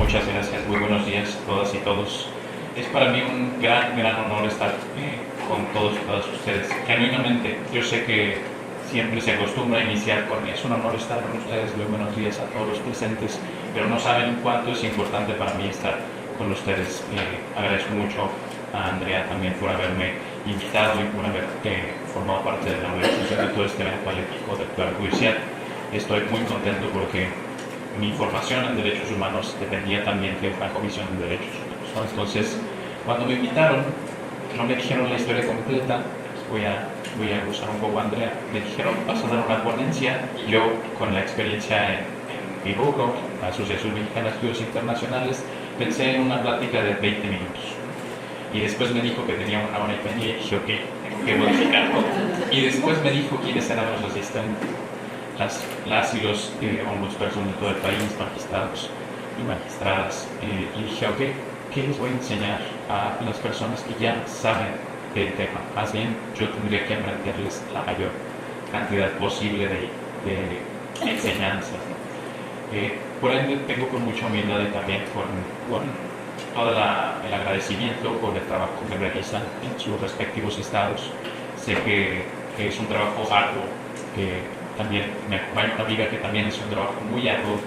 Muchas gracias, muy buenos días a todas y todos. Es para mí un gran honor estar con todos y todas ustedes. Genuinamente, yo sé que siempre se acostumbra a iniciar con es un honor estar con ustedes, muy buenos días a todos los presentes, pero no saben cuánto es importante para mí estar con ustedes. Agradezco mucho a Andrea también por haberme invitado y por haber formado parte de la organización de todo este evento atlético del Poder Judicial. Estoy muy contento porque mi formación en derechos humanos dependía también de una comisión de derechos humanos. Entonces, cuando me invitaron, no me dijeron la historia completa. Voy a usar un poco a Andrea. Me dijeron, vas a dar una ponencia, y yo, con la experiencia en mi rubro, la Asociación Mexicana de Estudios Internacionales, pensé en una plática de 20 minutos. Y después me dijo que tenía una hora y media, y dije, ok, tengo que modificarlo. Y después me dijo quiénes eran los asistentes, las y los ombudsperson de todo el país, magistrados y magistradas. Y dije, ok, ¿qué les voy a enseñar a las personas que ya saben del tema? Más bien, yo tendría que aprenderles la mayor cantidad posible de enseñanza. Por ende, tengo con mucha humildad y también con todo el agradecimiento por el trabajo que realizan en sus respectivos estados. Sé que es un trabajo arduo, que también me acompaña una amiga que también es un trabajo muy arduo,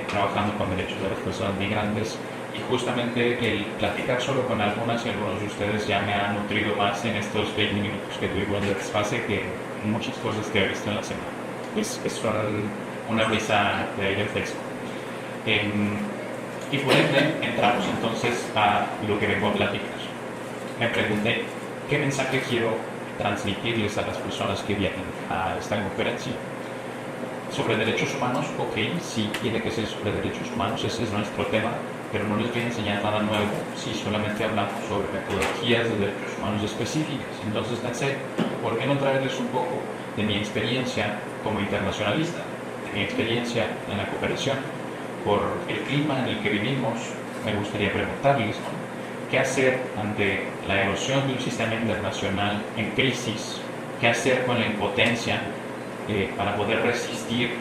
trabajando con derechos de las personas migrantes, y justamente el platicar solo con algunas y algunos de ustedes ya me ha nutrido más en estos 20 minutos que tuvimos de desfase que muchas cosas que he visto en la semana. Pues es una brisa de aire fresco. Y por ende entramos entonces a lo que vengo a platicar. Me pregunté qué mensaje quiero transmitirles a las personas que vienen a esta conferencia. Sobre derechos humanos, ok, sí tiene que ser sobre derechos humanos, ese es nuestro tema, pero no les voy a enseñar nada nuevo si solamente hablamos sobre metodologías de derechos humanos específicas. Entonces pensé, ¿por qué no traerles un poco de mi experiencia como internacionalista, de mi experiencia en la cooperación? Por el clima en el que vivimos, me gustaría preguntarles, ¿qué hacer ante la erosión de un sistema internacional en crisis? ¿Qué hacer con la impotencia para poder resistir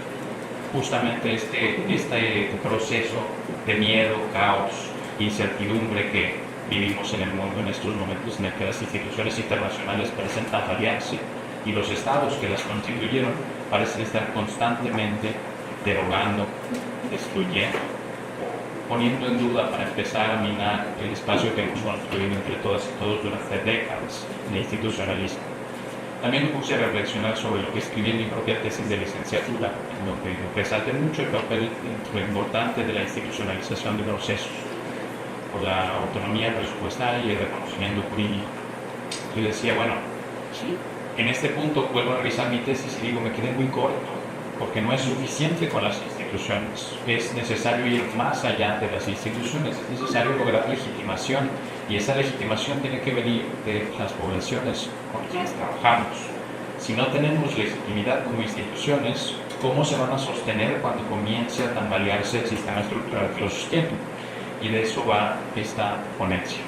justamente este proceso de miedo, caos, incertidumbre que vivimos en el mundo en estos momentos, en el que las instituciones internacionales presentan alianza y los estados que las constituyeron parecen estar constantemente derogando, destruyendo, poniendo en duda para empezar a minar el espacio que hemos construido entre todas y todos durante décadas de institucionalismo. También me puse a reflexionar sobre lo que escribí en mi propia tesis de licenciatura, en donde resalté mucho el papel importante de la institucionalización de procesos, por la autonomía presupuestaria y el reconocimiento jurídico. Yo decía, bueno, en este punto vuelvo a revisar mi tesis y digo, me quedé muy corto, porque no es suficiente con las instituciones, es necesario ir más allá de las instituciones, es necesario lograr legitimación, y esa legitimación tiene que venir de las poblaciones con quienes trabajamos. Si no tenemos legitimidad como instituciones, ¿cómo se van a sostener cuando comience a tambalearse el sistema estructural que los sostiene? Y de eso va esta ponencia.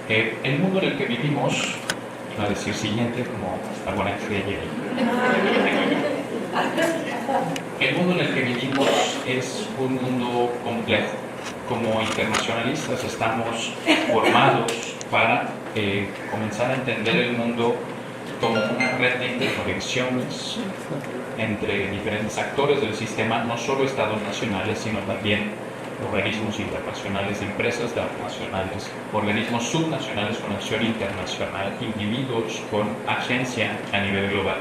El mundo en el que vivimos, iba a decir siguiente, como la ponencia de ayer. El mundo en el que vivimos es un mundo complejo. Como internacionalistas estamos formados para comenzar a entender el mundo como una red de interconexiones entre diferentes actores del sistema, no solo estados nacionales, sino también organismos internacionales, empresas transnacionales, organismos subnacionales con acción internacional, individuos con agencia a nivel global.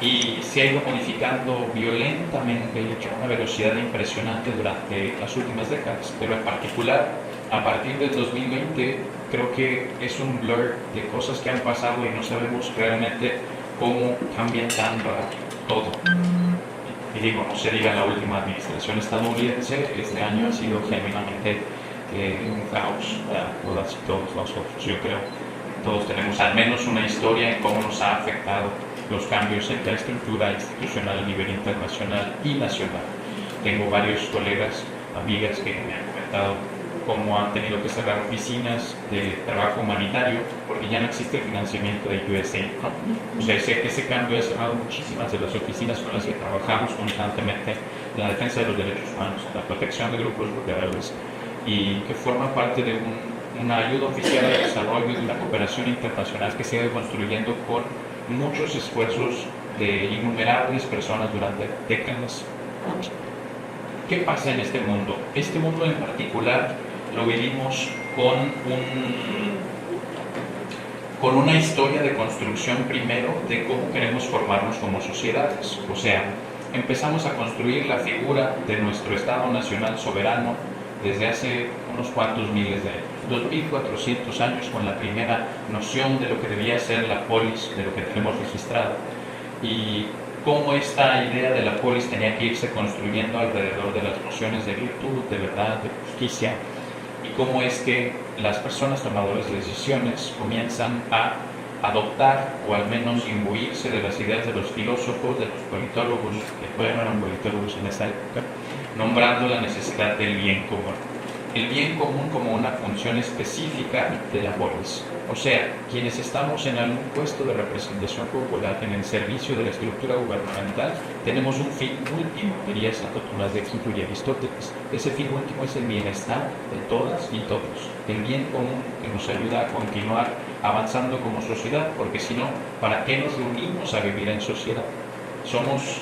Y se ha ido modificando violentamente y a una velocidad impresionante durante las últimas décadas, pero en particular a partir del 2020 creo que es un blur de cosas que han pasado y no sabemos realmente cómo cambian tan rápido todo. Y digo, no se diga en la última administración estadounidense, este año ha sido genuinamente un caos para todas y todos nosotros. Yo creo que todos tenemos al menos una historia en cómo nos ha afectado los cambios en la estructura institucional a nivel internacional y nacional. Tengo varios colegas, amigas que me han comentado cómo han tenido que cerrar oficinas de trabajo humanitario porque ya no existe el financiamiento de USAID. O sea, ese cambio ha cerrado muchísimas de las oficinas con las que trabajamos constantemente la defensa de los derechos humanos, la protección de grupos vulnerables, y que forma parte de una ayuda oficial al desarrollo y de una cooperación internacional que se ha ido construyendo con muchos esfuerzos de innumerables personas durante décadas. ¿Qué pasa en este mundo? Este mundo en particular lo vivimos con una historia de construcción primero de cómo queremos formarnos como sociedades. O sea, empezamos a construir la figura de nuestro Estado Nacional soberano desde hace unos cuantos miles de años, 2400 años, con la primera noción de lo que debía ser la polis, de lo que tenemos registrado, y cómo esta idea de la polis tenía que irse construyendo alrededor de las nociones de virtud, de verdad, de justicia, y cómo es que las personas tomadoras de decisiones comienzan a adoptar o al menos imbuirse de las ideas de los filósofos, de los politólogos, que todavía no eran politólogos en esa época, nombrando la necesidad del bien común. El bien común como una función específica de la polis. O sea, quienes estamos en algún puesto de representación popular en el servicio de la estructura gubernamental, tenemos un fin último, diría Santo Tomás de Aquino y Aristóteles. Ese fin último es el bienestar de todas y todos, el bien común que nos ayuda a continuar avanzando como sociedad, porque si no, ¿para qué nos reunimos a vivir en sociedad? Somos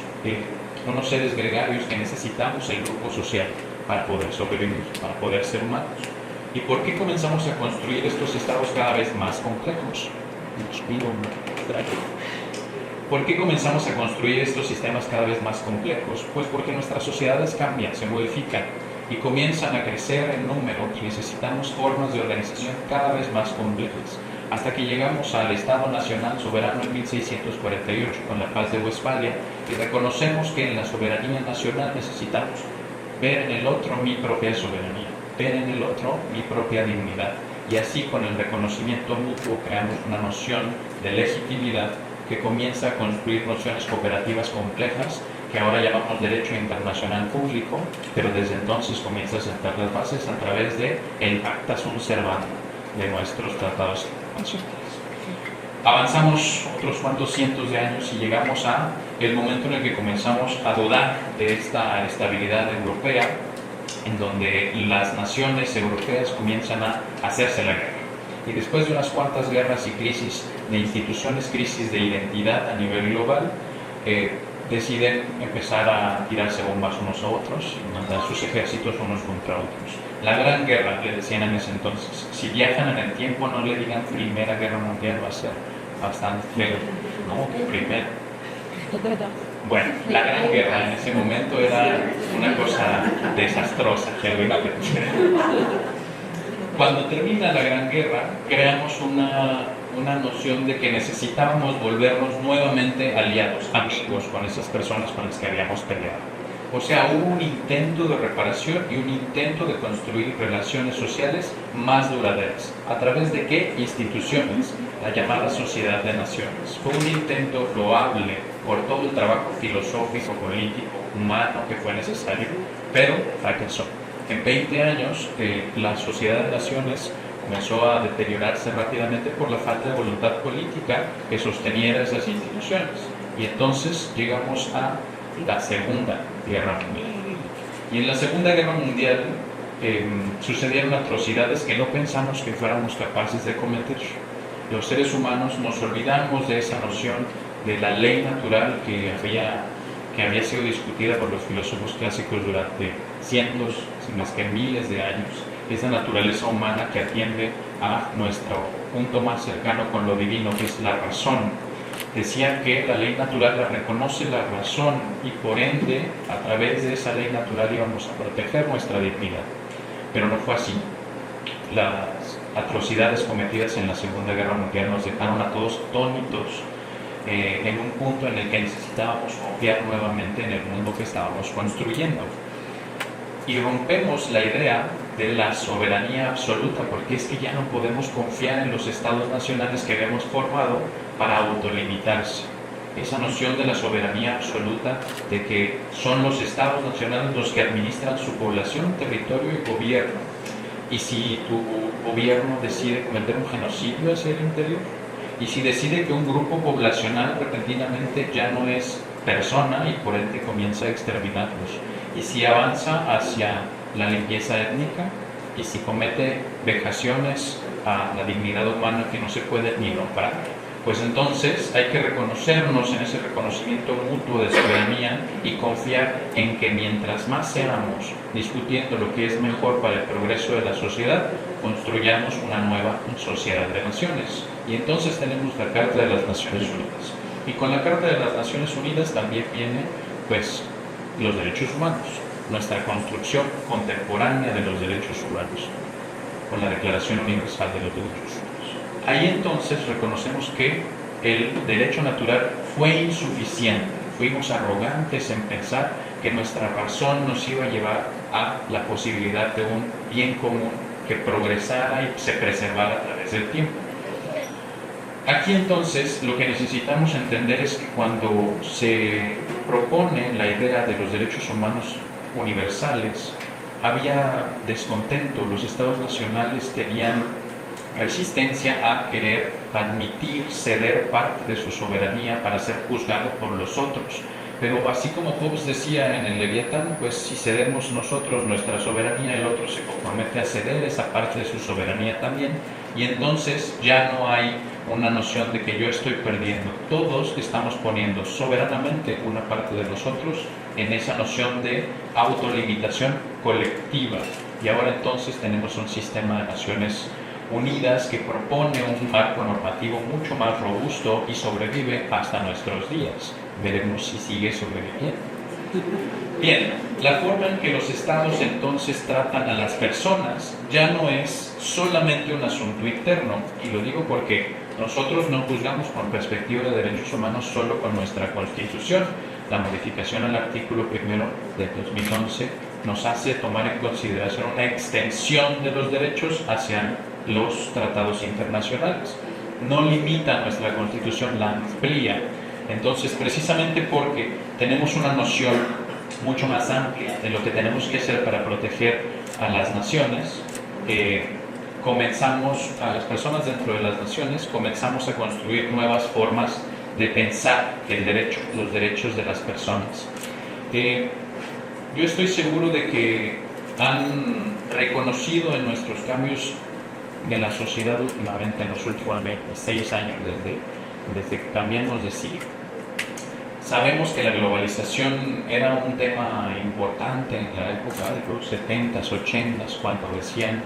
unos seres gregarios que necesitamos el grupo social para poder sobrevivir, para poder ser humanos. ¿Y por qué comenzamos a construir estos estados cada vez más complejos? ¿Por qué comenzamos a construir estos sistemas cada vez más complejos? Pues porque nuestras sociedades cambian, se modifican y comienzan a crecer en número y necesitamos formas de organización cada vez más complejas, hasta que llegamos al Estado Nacional Soberano en 1648 con la Paz de Westfalia y reconocemos que en la soberanía nacional necesitamos ver en el otro mi propia soberanía, ver en el otro mi propia dignidad, y así con el reconocimiento mutuo creamos una noción de legitimidad que comienza a construir nociones cooperativas complejas que ahora llamamos derecho internacional público, pero desde entonces comienza a sentar las bases a través de el Acta Sunt Servanda de nuestros tratados internacionales. Avanzamos otros cuantos cientos de años y llegamos a el momento en el que comenzamos a dudar de esta estabilidad europea, en donde las naciones europeas comienzan a hacerse la guerra. Y después de unas cuantas guerras y crisis de instituciones, crisis de identidad a nivel global, deciden empezar a tirarse bombas unos a otros y mandar sus ejércitos unos contra otros. La Gran Guerra, le decían en ese entonces. Si viajan en el tiempo, no le digan Primera Guerra Mundial, va a ser bastante feo. No, primera. Bueno, la Gran Guerra en ese momento era una cosa desastrosa, Cuando termina la Gran Guerra, creamos una noción de que necesitábamos volvernos nuevamente aliados, amigos con esas personas con las que habíamos peleado. O sea, hubo un intento de reparación y un intento de construir relaciones sociales más duraderas. ¿A través de qué? Instituciones, la llamada Sociedad de Naciones. Fue un intento loable por todo el trabajo filosófico, político, humano que fue necesario, pero fracasó. En 20 años, la Sociedad de Naciones comenzó a deteriorarse rápidamente por la falta de voluntad política que sosteniera esas instituciones. Y entonces llegamos a la Segunda Guerra Mundial. Y en la Segunda Guerra Mundial sucedieron atrocidades que no pensamos que fuéramos capaces de cometer. Los seres humanos nos olvidamos de esa noción de la ley natural que había sido discutida por los filósofos clásicos durante cientos, si no es que miles de años. Esa naturaleza humana que atiende a nuestro punto más cercano con lo divino, que es la razón. Decían que la ley natural la reconoce la razón y por ende, a través de esa ley natural íbamos a proteger nuestra dignidad. Pero no fue así. Las atrocidades cometidas en la Segunda Guerra Mundial nos dejaron a todos atónitos en un punto en el que necesitábamos confiar nuevamente en el mundo que estábamos construyendo. Y rompemos la idea de la soberanía absoluta, porque es que ya no podemos confiar en los estados nacionales que habíamos formado para autolimitarse. Esa noción de la soberanía absoluta, de que son los estados nacionales los que administran su población, territorio y gobierno. Y si tu gobierno decide cometer un genocidio hacia el interior, y si decide que un grupo poblacional repentinamente ya no es persona y por ende comienza a exterminarlos. Y si avanza hacia la limpieza étnica y si comete vejaciones a la dignidad humana que no se puede ni nombrar, pues entonces hay que reconocernos en ese reconocimiento mutuo de soberanía y confiar en que mientras más seamos discutiendo lo que es mejor para el progreso de la sociedad, construyamos una nueva sociedad de naciones. Y entonces tenemos la Carta de las Naciones Unidas. Y con la Carta de las Naciones Unidas también viene, pues, los derechos humanos, nuestra construcción contemporánea de los derechos humanos, con la Declaración Universal de los Derechos Humanos. Ahí entonces reconocemos que el derecho natural fue insuficiente. Fuimos arrogantes en pensar que nuestra razón nos iba a llevar a la posibilidad de un bien común que progresara y se preservara a través del tiempo. Aquí entonces lo que necesitamos entender es que cuando se propone la idea de los derechos humanos universales, había descontento. Los estados nacionales tenían resistencia a querer admitir, ceder parte de su soberanía para ser juzgado por los otros. Pero así como Hobbes decía en el Leviatán, pues si cedemos nosotros nuestra soberanía, el otro se compromete a ceder esa parte de su soberanía también, y entonces ya no hay una noción de que yo estoy perdiendo. Todos estamos poniendo soberanamente una parte de nosotros en esa noción de autolimitación colectiva. Y ahora entonces tenemos un sistema de Naciones Unidas que propone un marco normativo mucho más robusto y sobrevive hasta nuestros días. Veremos si sigue sobreviviendo. Bien, la forma en que los estados entonces tratan a las personas ya no es solamente un asunto interno, y lo digo porque nosotros no juzgamos con perspectiva de derechos humanos solo con nuestra Constitución. La modificación al artículo 1 de 2011 nos hace tomar en consideración una extensión de los derechos hacia los tratados internacionales. No limita nuestra Constitución, la amplía. Entonces, precisamente porque tenemos una noción mucho más amplia de lo que tenemos que hacer para proteger a las naciones, a las personas dentro de las naciones, comenzamos a construir nuevas formas de pensar los derechos de las personas. Yo estoy seguro de que han reconocido en nuestros cambios de la sociedad últimamente, en los últimos 26 años, desde que cambiamos de siglo. Sabemos que la globalización era un tema importante en la época de los 70s, 80s, cuando decían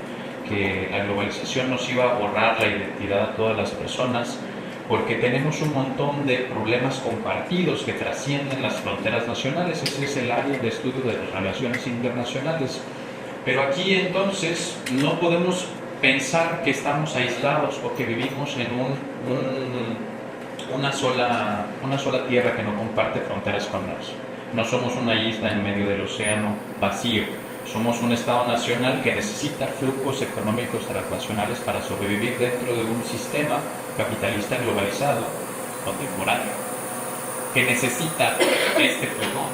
que la globalización nos iba a borrar la identidad a todas las personas, porque tenemos un montón de problemas compartidos que trascienden las fronteras nacionales. Ese es el área de estudio de las relaciones internacionales. Pero aquí entonces no podemos pensar que estamos aislados o que vivimos en una sola tierra que no comparte fronteras con nosotros. No somos una isla en medio del océano vacío. Somos un Estado nacional que necesita flujos económicos transnacionales para sobrevivir dentro de un sistema capitalista globalizado, contemporáneo, que necesita este flujo.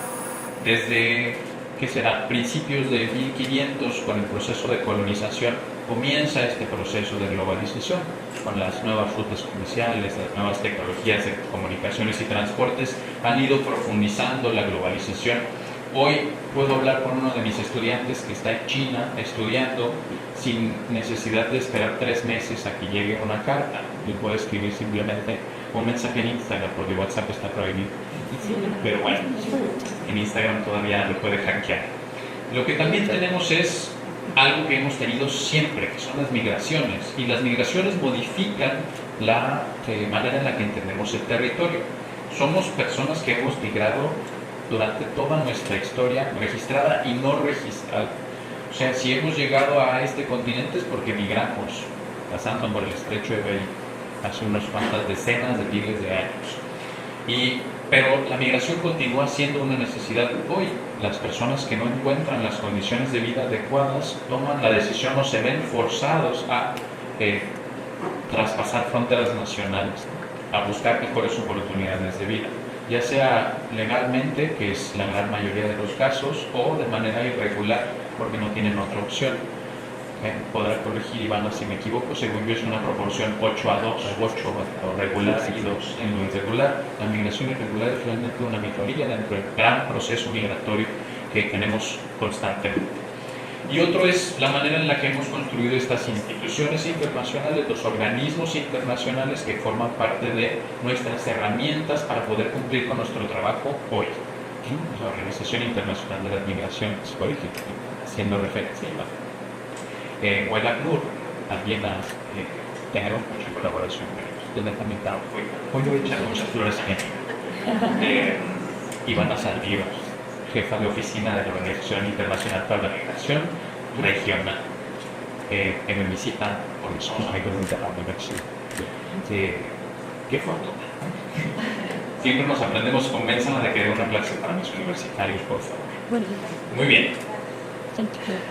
Desde, ¿qué será?, principios de 1500, con el proceso de colonización, comienza este proceso de globalización, con las nuevas rutas comerciales, las nuevas tecnologías de comunicaciones y transportes, han ido profundizando la globalización. Hoy puedo hablar con uno de mis estudiantes que está en China estudiando sin necesidad de esperar 3 meses a que llegue una carta. Le puedo escribir simplemente un mensaje en Instagram, porque WhatsApp está prohibido. Pero bueno, en Instagram todavía lo puede hackear. Lo que también tenemos es algo que hemos tenido siempre, que son las migraciones. Y las migraciones modifican la manera en la que entendemos el territorio. Somos personas que hemos migrado durante toda nuestra historia, registrada y no registrada. O sea, si hemos llegado a este continente es porque migramos, pasando por el estrecho de Bering hace unas cuantas decenas de miles de años. Pero la migración continúa siendo una necesidad hoy. Las personas que no encuentran las condiciones de vida adecuadas toman la decisión o se ven forzados a traspasar fronteras nacionales, a buscar mejores oportunidades de vida, ya sea legalmente, que es la gran mayoría de los casos, o de manera irregular, porque no tienen otra opción. me podrá corregir Ivana si me equivoco, según yo es una proporción 8-2, 8 o regular y 2 en lo irregular. La migración irregular es realmente una minoría dentro del gran proceso migratorio que tenemos constantemente. Y otro es la manera en la que hemos construido estas instituciones internacionales, los organismos internacionales que forman parte de nuestras herramientas para poder cumplir con nuestro trabajo hoy. La Organización Internacional de las Migraciones, por ejemplo, haciendo referencia a Guadalajara, también tengo mucha colaboración con ellos. Hoy voy a echar muchas flores en Ivana Saldívar, jefa de oficina de la Organización Internacional para la Migración Regional, que me visitan por eso hay que la universidad. ¿Qué foto? Siempre nos aprendemos, convénzanla de que dé una clase para mis universitarios, por favor. Muy bien.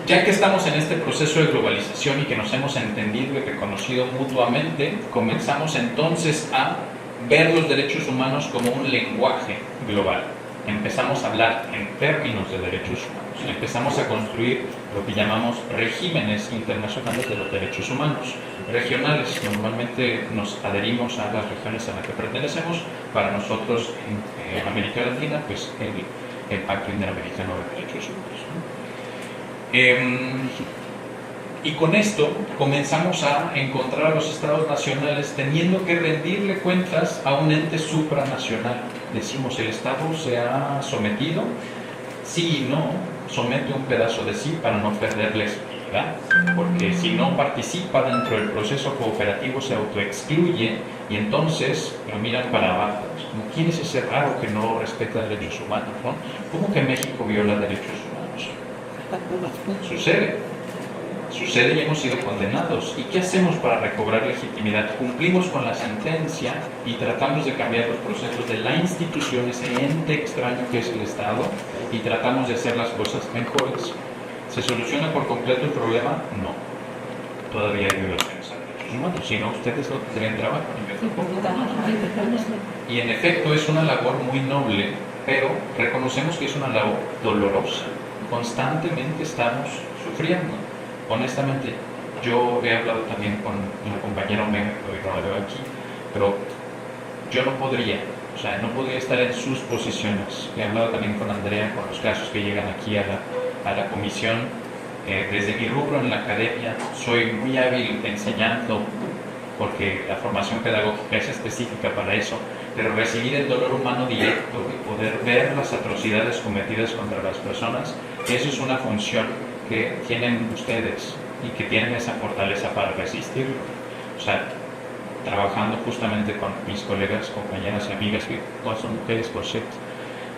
Ya que estamos en este proceso de globalización y que nos hemos entendido y reconocido mutuamente, comenzamos entonces a ver los derechos humanos como un lenguaje global. Empezamos a hablar en términos de derechos humanos, empezamos a construir lo que llamamos regímenes internacionales de los derechos humanos. Regionales, normalmente nos adherimos a las regiones a las que pertenecemos. Para nosotros en América Latina, pues el Pacto Interamericano de Derechos Humanos. Y con esto comenzamos a encontrar a los estados nacionales teniendo que rendirle cuentas a un ente supranacional. Decimos, el Estado se ha sometido, sí y no, somete un pedazo de sí para no perder la exclusividad, porque si no participa dentro del proceso cooperativo se autoexcluye y entonces lo miran para abajo. ¿Quién es ese raro que no respeta derechos humanos? ¿No? ¿Cómo que México viola derechos humanos? Sucede y hemos sido condenados. ¿Y qué hacemos para recobrar legitimidad? Cumplimos con la sentencia y tratamos de cambiar los procesos de la institución, ese ente extraño que es el Estado, y tratamos de hacer las cosas mejores. ¿Se soluciona por completo el problema? No. Todavía hay violaciones a derechos humanos. Si no, ustedes no tendrían trabajo. Y en efecto es una labor muy noble, pero reconocemos que es una labor dolorosa. Constantemente estamos sufriendo. Honestamente, yo he hablado también con mi compañero Omega, que hoy no lo veo aquí, pero yo no podría estar en sus posiciones. He hablado también con Andrea, con los casos que llegan aquí a la comisión. Desde mi rubro en la academia, soy muy hábil enseñando, porque la formación pedagógica es específica para eso, pero recibir el dolor humano directo y poder ver las atrocidades cometidas contra las personas, eso es una función que tienen ustedes y que tienen esa fortaleza para resistirlo. O sea, trabajando justamente con mis colegas, compañeras y amigas, que todas son mujeres, por cierto,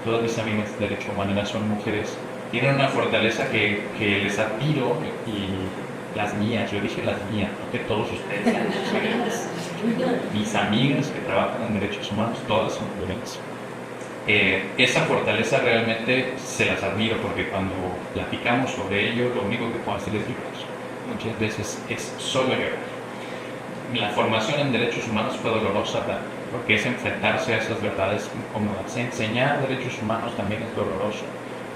todas mis amigas de Derecho Humanidad son mujeres, tienen una fortaleza que les admiro, y las mías, yo dije las mías, no que todos ustedes sean mujeres. Mis amigas que trabajan en derechos humanos, todas son mujeres. Esa fortaleza realmente se las admiro, porque cuando platicamos sobre ello, lo único que puedo hacer es llorar. Muchas veces es solo llorar. La formación en derechos humanos fue dolorosa, porque es enfrentarse a esas verdades incómodas. Enseñar derechos humanos también es doloroso.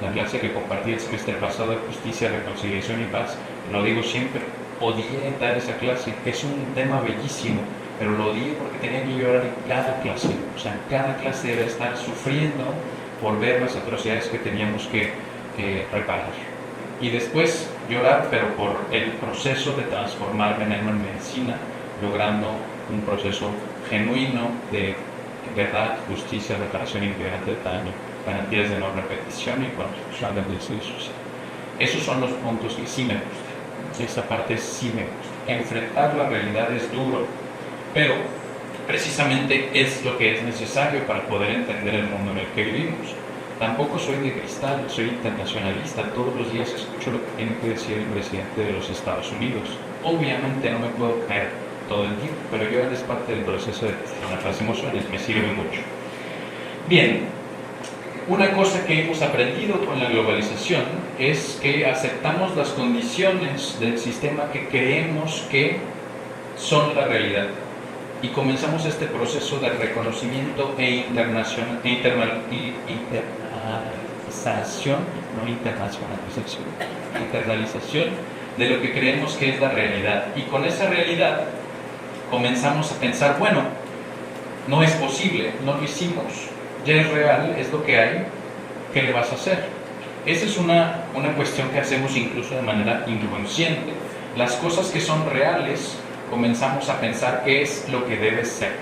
La clase que compartí el semestre pasado de Justicia, Reconciliación y Paz, lo digo siempre, odié dar esa clase. Es un tema bellísimo, pero lo odié porque tenía que llorar en cada clase. O sea, en cada clase debe estar sufriendo por ver las atrocidades que teníamos que reparar. Y después llorar, pero por el proceso de transformar veneno en medicina, logrando un proceso genuino de verdad, justicia, reparación integral de daño, garantías de no repetición y construcción del deseo social. Esos son los puntos que sí me gustan. Esa parte sí me gusta. Enfrentar la realidad es duro, pero precisamente es lo que es necesario para poder entender el mundo en el que vivimos. Tampoco soy de cristal, soy internacionalista. Todos los días escucho lo que tiene que decir el presidente de los Estados Unidos. Obviamente no me puedo caer todo el tiempo, pero yo es parte del proceso de gestionar las emociones, me sirve mucho. Bien, una cosa que hemos aprendido con la globalización es que aceptamos las condiciones del sistema que creemos que son la realidad. Y comenzamos este proceso de reconocimiento e internalización, internalización de lo que creemos que es la realidad. Y con esa realidad comenzamos a pensar, bueno, no es posible, no lo hicimos, ya es real, es lo que hay, ¿qué le vas a hacer? Esa es una cuestión que hacemos incluso de manera inconsciente. Las cosas que son reales, comenzamos a pensar qué es lo que debe ser.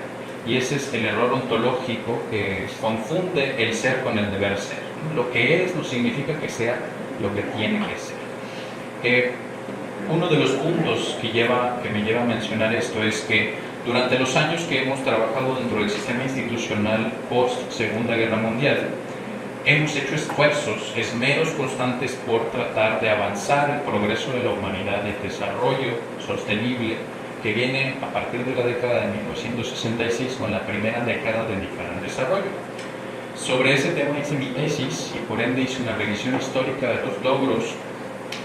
Y ese es el error ontológico que confunde el ser con el deber ser. Lo que es no significa que sea lo que tiene que ser. Uno de los puntos que me lleva a mencionar esto es que durante los años que hemos trabajado dentro del sistema institucional post Segunda Guerra Mundial, hemos hecho esmeros constantes por tratar de avanzar el progreso de la humanidad, el desarrollo sostenible, que viene a partir de la década de 1966 con la primera década del desarrollo. Sobre ese tema hice mi tesis y por ende hice una revisión histórica de los logros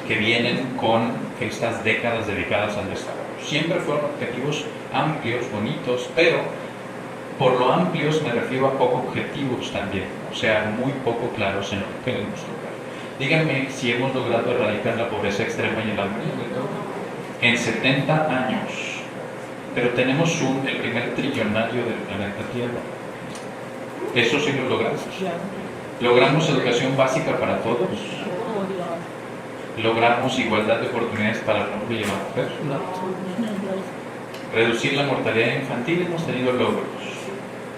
que vienen con estas décadas dedicadas al desarrollo. Siempre fueron objetivos amplios, bonitos, pero por lo amplios me refiero a poco objetivos también, o sea, muy poco claros en lo que queremos lograr. Díganme si hemos logrado erradicar la pobreza extrema y el hambre en 70 años, pero tenemos el primer trillonario del planeta Tierra. Eso sí lo logramos. Logramos educación básica para todos. Logramos igualdad de oportunidades para el hombre y la mujer. Reducir la mortalidad infantil, hemos tenido logros,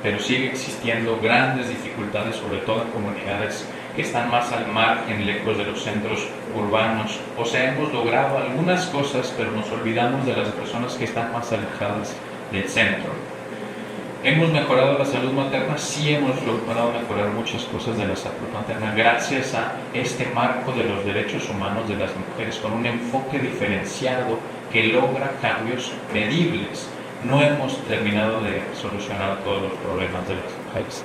pero sigue existiendo grandes dificultades, sobre todo en comunidades que están más al margen, lejos de los centros urbanos. O sea, hemos logrado algunas cosas, pero nos olvidamos de las personas que están más alejadas del centro. ¿Hemos mejorado la salud materna? Sí, hemos logrado mejorar muchas cosas de la salud materna gracias a este marco de los derechos humanos de las mujeres con un enfoque diferenciado que logra cambios medibles. No hemos terminado de solucionar todos los problemas de las mujeres.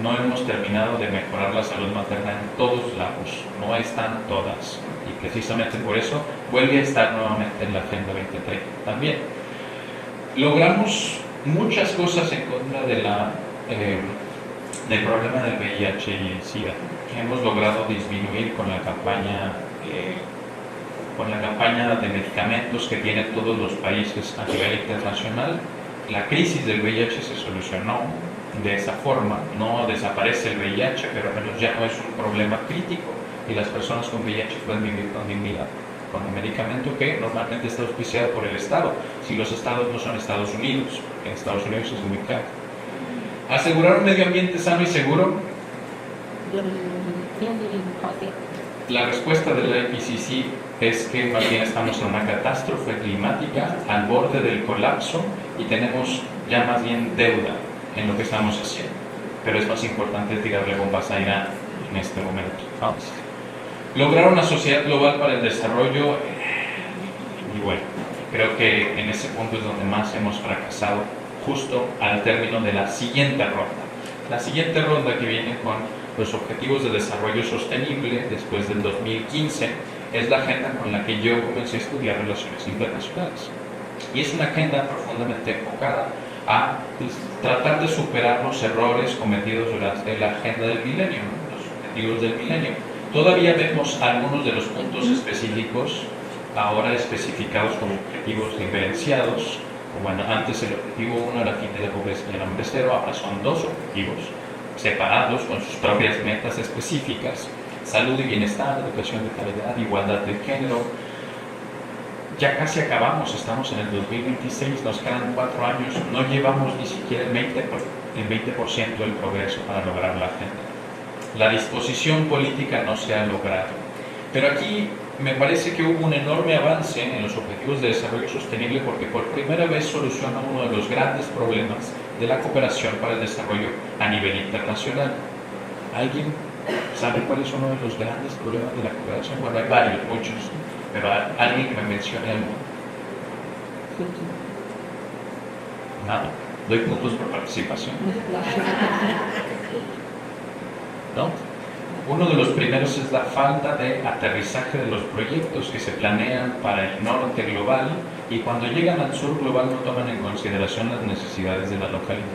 No hemos terminado de mejorar la salud materna en todos lados. No están todas. Y precisamente por eso vuelve a estar nuevamente en la Agenda 2030 también. Logramos muchas cosas en contra del problema del VIH y el SIDA. Hemos logrado disminuir con la campaña de medicamentos que tienen todos los países a nivel internacional. La crisis del VIH se solucionó de esa forma. No desaparece el VIH, pero al menos ya no es un problema crítico y las personas con VIH pueden vivir con dignidad, con un medicamento que normalmente está auspiciado por el Estado, si los estados no son Estados Unidos, porque en Estados Unidos es muy caro. Asegurar un medio ambiente sano y seguro. La respuesta del IPCC es que más bien estamos en una catástrofe climática al borde del colapso y tenemos ya más bien deuda en lo que estamos haciendo. Pero es más importante tirarle bombas a Irán en este momento. Vamos. Lograr una sociedad global para el desarrollo, y bueno, creo que en ese punto es donde más hemos fracasado, justo al término de la siguiente ronda. La siguiente ronda que viene con los Objetivos de Desarrollo Sostenible después del 2015 es la agenda con la que yo comencé a estudiar relaciones internacionales. Y es una agenda profundamente enfocada a tratar de superar los errores cometidos durante la agenda del milenio, los objetivos del milenio. Todavía vemos algunos de los puntos específicos, ahora especificados como objetivos diferenciados. Bueno, antes el objetivo 1 era fin de la pobreza y el hambre cero, ahora son 2 objetivos separados con sus propias metas específicas: salud y bienestar, educación de calidad, igualdad de género. Ya casi acabamos, estamos en el 2026, nos quedan 4 años, no llevamos ni siquiera el 20% del progreso para lograr la agenda. La disposición política no se ha logrado. Pero aquí me parece que hubo un enorme avance en los Objetivos de Desarrollo Sostenible porque por primera vez soluciona uno de los grandes problemas de la cooperación para el desarrollo a nivel internacional. ¿Alguien sabe cuál es uno de los grandes problemas de la cooperación? Bueno, hay varios, muchos, pero alguien que me mencione algo. Nada, doy puntos por participación. ¿No? Uno de los primeros es la falta de aterrizaje de los proyectos que se planean para el norte global y cuando llegan al sur global no toman en consideración las necesidades de la localidad.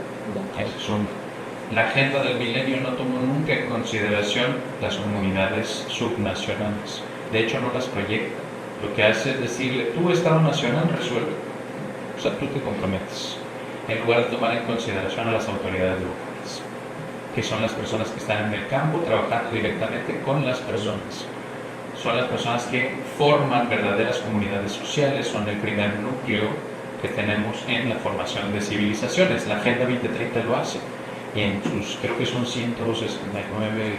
La agenda del milenio no tomó nunca en consideración las comunidades subnacionales. De hecho, no las proyecta. Lo que hace es decirle, tú, Estado Nacional, resuelve. O sea, tú te comprometes, en lugar de tomar en consideración a las autoridades locales, que son las personas que están en el campo trabajando directamente con las personas. Son las personas que forman verdaderas comunidades sociales, son el primer núcleo que tenemos en la formación de civilizaciones. La Agenda 2030 lo hace, y en sus, creo que son 169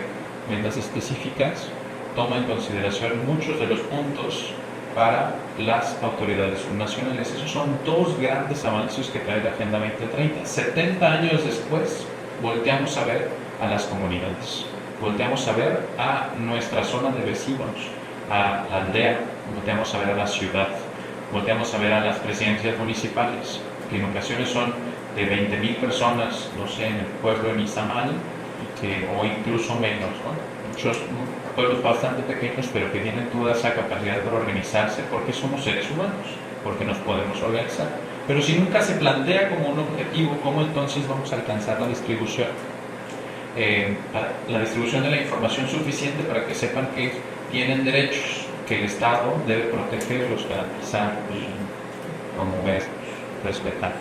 metas específicas, toma en consideración muchos de los puntos para las autoridades subnacionales. Esos son dos grandes avances que trae la Agenda 2030. 70 años después, volteamos a ver a las comunidades, volteamos a ver a nuestra zona de vecinos, a la aldea, volteamos a ver a la ciudad, volteamos a ver a las presidencias municipales, que en ocasiones son de 20,000 personas, no sé, en el pueblo de Misamal, o incluso menos, ¿no? Muchos pueblos bastante pequeños, pero que tienen toda esa capacidad para organizarse, porque somos seres humanos, porque nos podemos organizar. Pero si nunca se plantea como un objetivo, ¿cómo entonces vamos a alcanzar la distribución? La distribución de la información suficiente para que sepan que tienen derechos, que el Estado debe protegerlos, garantizarlos, promoverlos, respetar.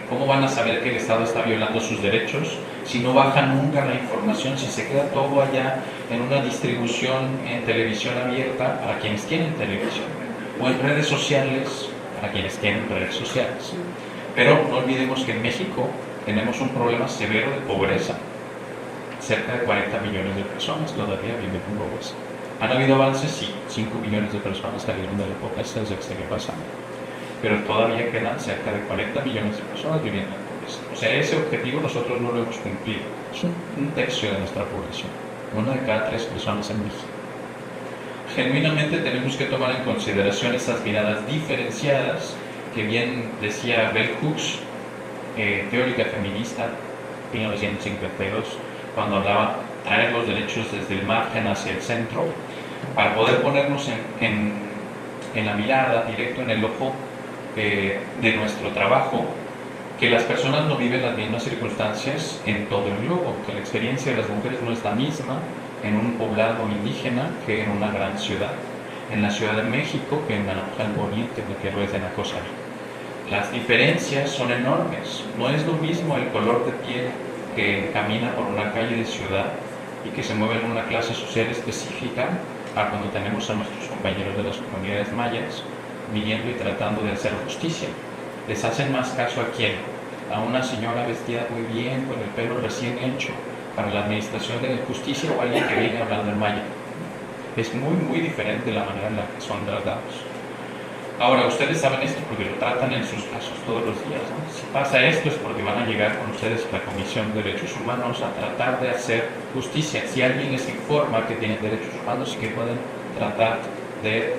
¿Cómo van a saber que el Estado está violando sus derechos si no baja nunca la información, si se queda todo allá en una distribución en televisión abierta para quienes tienen televisión, o en redes sociales para quienes tienen redes sociales? Pero no olvidemos que en México tenemos un problema severo de pobreza. Cerca de 40 millones de personas todavía viven en pobreza. ¿Han habido avances? Sí, 5 millones de personas salieron de la pobreza desde el siglo pasado, pero todavía quedan cerca de 40 millones de personas viviendo en pobreza. O sea, ese objetivo nosotros no lo hemos cumplido. Es un tercio de nuestra población, 1 de cada 3 personas en México. Genuinamente tenemos que tomar en consideración esas miradas diferenciadas que bien decía Bell Hooks, teórica feminista, en 1952, cuando hablaba de traer los derechos desde el margen hacia el centro, para poder ponernos en la mirada, directo en el ojo de nuestro trabajo, que las personas no viven las mismas circunstancias en todo el globo, que la experiencia de las mujeres no es la misma en un poblado indígena que en una gran ciudad, en la Ciudad de México que en Algo Oriente, que lo es de Nacosari. Las diferencias son enormes. No es lo mismo el color de piel que camina por una calle de ciudad y que se mueve en una clase social específica, a cuando tenemos a nuestros compañeros de las comunidades mayas viniendo y tratando de hacer justicia. Les hacen más caso a quién, a una señora vestida muy bien, con el pelo recién hecho para la administración de la justicia, o a alguien que viene hablando en maya. Es muy diferente la manera en la que son tratados. Ahora, ustedes saben esto porque lo tratan en sus casos todos los días, ¿no? Si pasa esto es porque van a llegar con ustedes a la Comisión de Derechos Humanos a tratar de hacer justicia. Si alguien les informa que tienen derechos humanos y que pueden tratar de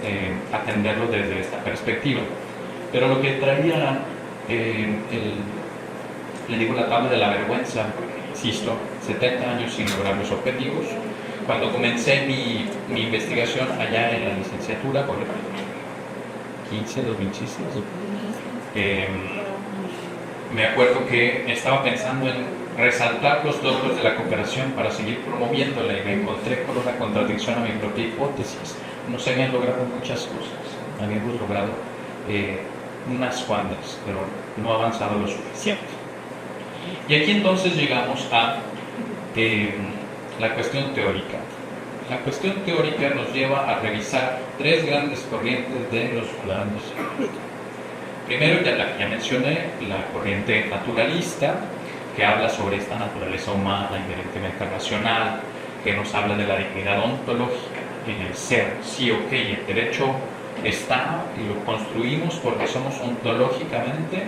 atenderlo desde esta perspectiva. Pero lo que traía, le digo, la tabla de la vergüenza, insisto, 70 años sin lograr los objetivos. Cuando comencé mi investigación allá en la licenciatura, por 2015, me acuerdo que estaba pensando en resaltar los logros de la cooperación para seguir promoviéndola, y me encontré con una contradicción a mi propia hipótesis. No se habían logrado muchas cosas, habíamos logrado unas cuantas, pero no ha avanzado lo suficiente. Y aquí entonces llegamos a la cuestión teórica. La cuestión teórica nos lleva a revisar 3 grandes corrientes de los ciudadanos. Primero, ya mencioné, la corriente naturalista, que habla sobre esta naturaleza humana inherentemente racional, que nos habla de la dignidad ontológica en el ser. Sí, ok, el derecho está y lo construimos porque somos ontológicamente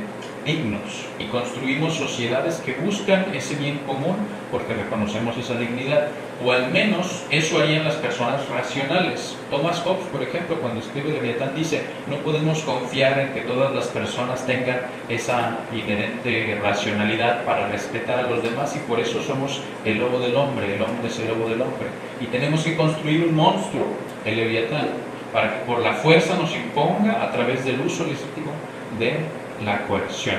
dignos y construimos sociedades que buscan ese bien común porque reconocemos esa dignidad, o al menos eso harían las personas racionales. Thomas Hobbes, por ejemplo, cuando escribe Leviatán, dice: no podemos confiar en que todas las personas tengan esa inherente racionalidad para respetar a los demás, y por eso somos el lobo del hombre, el hombre es el lobo del hombre, y tenemos que construir un monstruo, el Leviatán, para que por la fuerza nos imponga a través del uso legítimo de la coerción.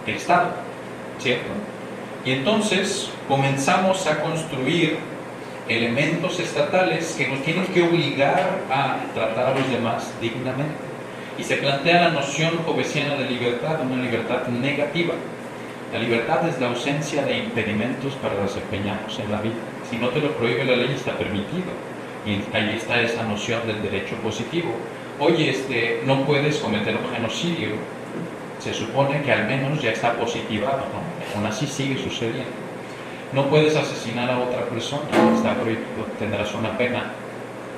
El Estado, ¿cierto? Y entonces comenzamos a construir elementos estatales que nos tienen que obligar a tratar a los demás dignamente. Y se plantea la noción hobbesiana de libertad, una libertad negativa. La libertad es la ausencia de impedimentos para desempeñarnos en la vida. Si no te lo prohíbe la ley, está permitido. Y ahí está esa noción del derecho positivo. Oye, no puedes cometer un genocidio. Se supone que al menos ya está positivado, ¿no? Aún así sigue sucediendo. No puedes asesinar a otra persona, está prohibido, tendrás una pena,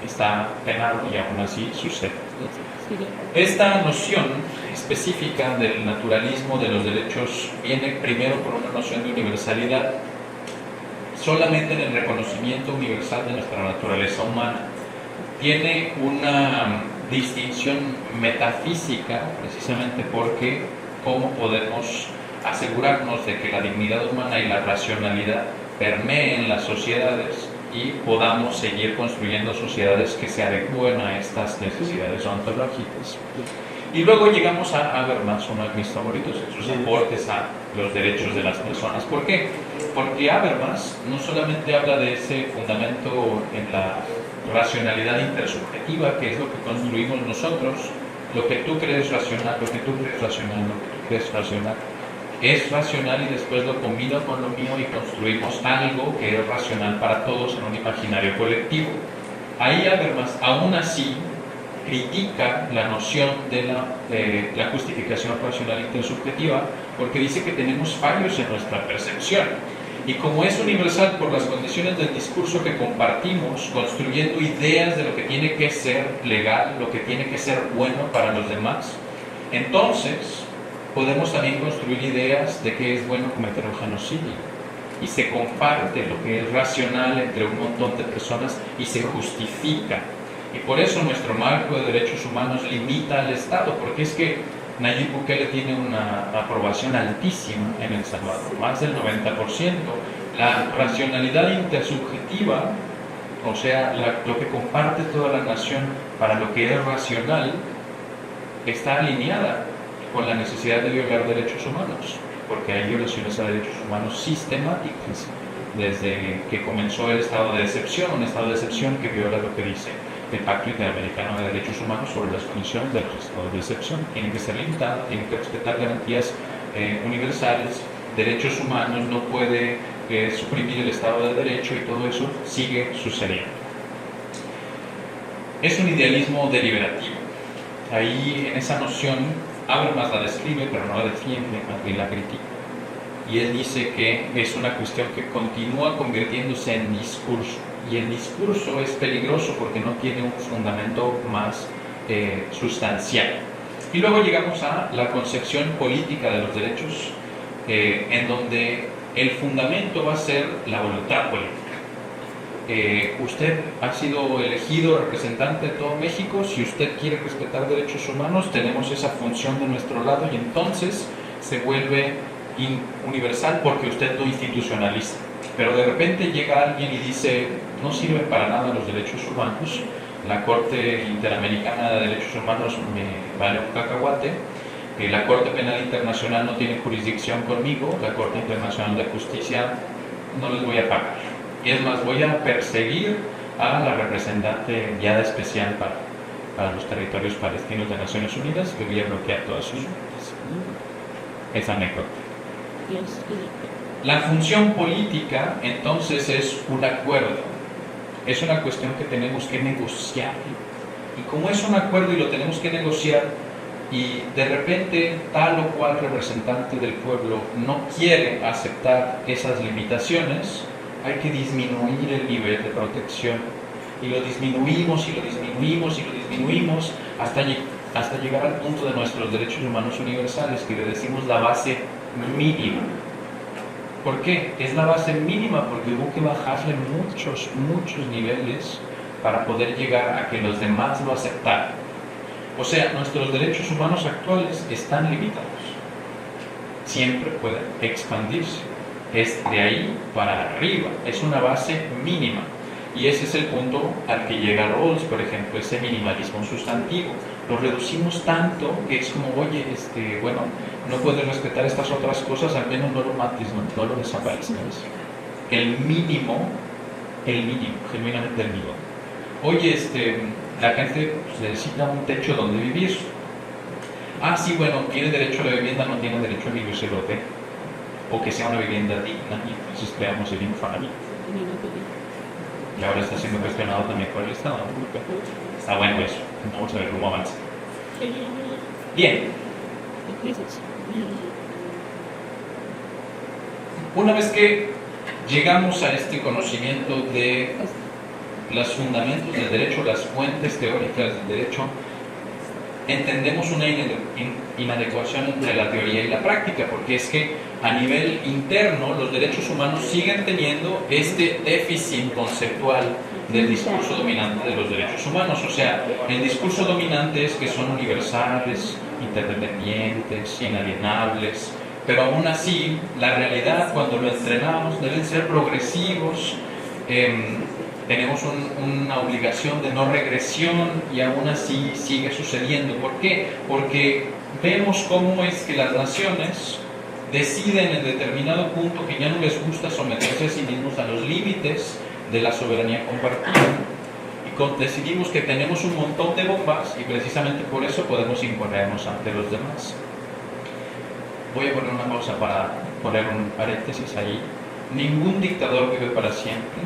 está penado y aún así sucede. Esta noción específica del naturalismo de los derechos viene primero por una noción de universalidad. Solamente en el reconocimiento universal de nuestra naturaleza humana tiene una distinción metafísica, precisamente porque cómo podemos asegurarnos de que la dignidad humana y la racionalidad permeen las sociedades y podamos seguir construyendo sociedades que se adecúen a estas necesidades ontológicas. Y luego llegamos a Habermas, uno de mis favoritos, en sus aportes a los derechos de las personas. ¿Por qué? Porque Habermas no solamente habla de ese fundamento en la racionalidad intersubjetiva, que es lo que construimos nosotros, lo que tú crees racional, lo que tú crees racional, lo que tú crees racional, es racional y después lo combino con lo mío y construimos algo que es racional para todos en un imaginario colectivo. Ahí Habermas, aún así, critica la noción de la justificación racional intersubjetiva porque dice que tenemos fallos en nuestra percepción. Y como es universal por las condiciones del discurso que compartimos, construyendo ideas de lo que tiene que ser legal, lo que tiene que ser bueno para los demás, entonces podemos también construir ideas de que es bueno cometer un genocidio. Y se comparte lo que es racional entre un montón de personas y se justifica. Y por eso nuestro marco de derechos humanos limita al Estado, porque es que Nayib Bukele tiene una aprobación altísima en El Salvador, más del 90%. La racionalidad intersubjetiva, o sea, lo que comparte toda la nación para lo que es racional, está alineada con la necesidad de violar derechos humanos, porque hay violaciones a derechos humanos sistemáticas, desde que comenzó el estado de excepción, un estado de excepción que viola lo que dice el Pacto Interamericano de Derechos Humanos sobre las condiciones de los estados de excepción. Tienen que ser limitadas, tienen que respetar garantías universales, derechos humanos, no puede suprimir el Estado de Derecho y todo eso sigue sucediendo. Es un idealismo deliberativo. Ahí en esa noción Habermas la describe, pero no la defiende, más bien la critica. Y él dice que es una cuestión que continúa convirtiéndose en discurso. Y el discurso es peligroso porque no tiene un fundamento más sustancial. Y luego llegamos a la concepción política de los derechos, en donde el fundamento va a ser la voluntad política. Usted ha sido elegido representante de todo México. Si usted quiere respetar derechos humanos, tenemos esa función de nuestro lado y entonces se vuelve universal porque usted lo institucionaliza. Pero de repente llega alguien y dice, no sirven para nada los derechos humanos, la Corte Interamericana de Derechos Humanos me vale un cacahuate, la Corte Penal Internacional no tiene jurisdicción conmigo, la Corte Internacional de Justicia no les voy a pagar. Y es más, voy a perseguir a la representante enviada especial para los territorios palestinos de Naciones Unidas, que voy a bloquear todas sus cuentas. Es anécdota. La función política, entonces, es un acuerdo. Es una cuestión que tenemos que negociar. Y como es un acuerdo y lo tenemos que negociar, y de repente tal o cual representante del pueblo no quiere aceptar esas limitaciones, hay que disminuir el nivel de protección. Y lo disminuimos, y lo disminuimos, y lo disminuimos, hasta llegar al punto de nuestros derechos humanos universales, que le decimos la base mínima. ¿Por qué? Es la base mínima porque hubo que bajarle muchos niveles para poder llegar a que los demás lo aceptaran. O sea, nuestros derechos humanos actuales están limitados. Siempre pueden expandirse. Es de ahí para arriba. Es una base mínima. Y ese es el punto al que llega Rawls, por ejemplo, ese minimalismo sustantivo. Lo reducimos tanto que es como, oye, bueno, no puedes respetar estas otras cosas, al menos no lo mates, no lo desaparezcas. El mínimo el mínimo, genuinamente el mínimo. Oye, la gente pues, necesita un techo donde vivir. Ah, sí, bueno, tiene derecho a la vivienda, no tiene derecho a vivirse el hotel. O que sea una vivienda digna, y entonces creamos el Infonavit. Y ahora está siendo cuestionado también por el Estado. Está bueno eso, vamos a ver cómo avanza. Bien. Una vez que llegamos a este conocimiento de los fundamentos del derecho, las fuentes teóricas del derecho, entendemos una inadecuación entre la teoría y la práctica, porque es que a nivel interno los derechos humanos siguen teniendo este déficit conceptual del discurso dominante de los derechos humanos. O sea, el discurso dominante es que son universales, interdependientes, inalienables, pero aún así la realidad cuando lo entrenamos deben ser progresivos. Tenemos una obligación de no regresión y aún así sigue sucediendo. ¿Por qué? Porque vemos cómo es que las naciones deciden en determinado punto que ya no les gusta someterse a sí mismos a los límites de la soberanía compartida. Y decidimos que tenemos un montón de bombas y precisamente por eso podemos imponernos ante los demás. Voy a poner una pausa para poner un paréntesis ahí. Ningún dictador vive para siempre.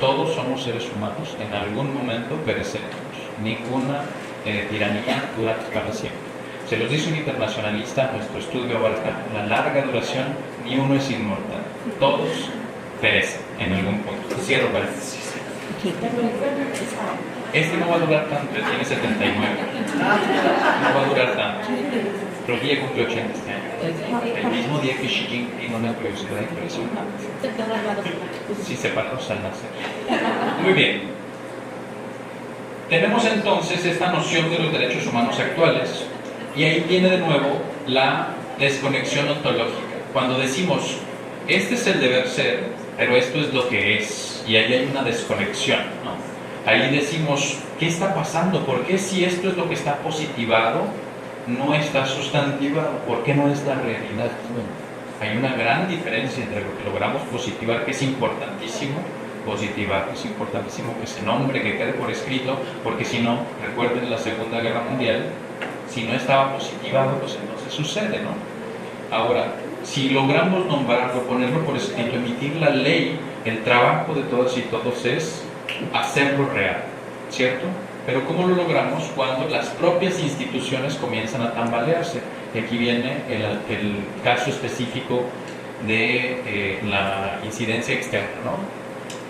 Todos somos seres humanos, en algún momento pereceremos. Ninguna tiranía dura para siempre. Se los dice un internacionalista, nuestro estudio abarca la larga duración, ni uno es inmortal. Todos perecen en algún punto. Cierro paréntesis. Este no va a durar tanto, tiene 79. No va a durar tanto. Roguía cumple 80 este año. El mismo día que Xi Jinping, una curiosidad impresionante. Sí, separados al nacer. Muy bien. Tenemos entonces esta noción de los derechos humanos actuales y ahí viene de nuevo la desconexión ontológica. Cuando decimos, este es el deber ser, pero esto es lo que es, y ahí hay una desconexión, ¿no? Ahí decimos, ¿qué está pasando? ¿Por qué si esto es lo que está positivado, no está sustantivado? ¿Por qué no es la realidad? Hay una gran diferencia entre lo que logramos positivar, que es importantísimo, positivar, es importantísimo que se nombre, que quede por escrito, porque si no, recuerden la Segunda Guerra Mundial, si no estaba positivado, pues entonces sucede, ¿no? Ahora, si logramos nombrarlo, ponerlo por escrito, emitir la ley, el trabajo de todas y todos es hacerlo real, ¿cierto? Pero ¿cómo lo logramos? Cuando las propias instituciones comienzan a tambalearse. Y aquí viene el caso específico de la incidencia externa, ¿no?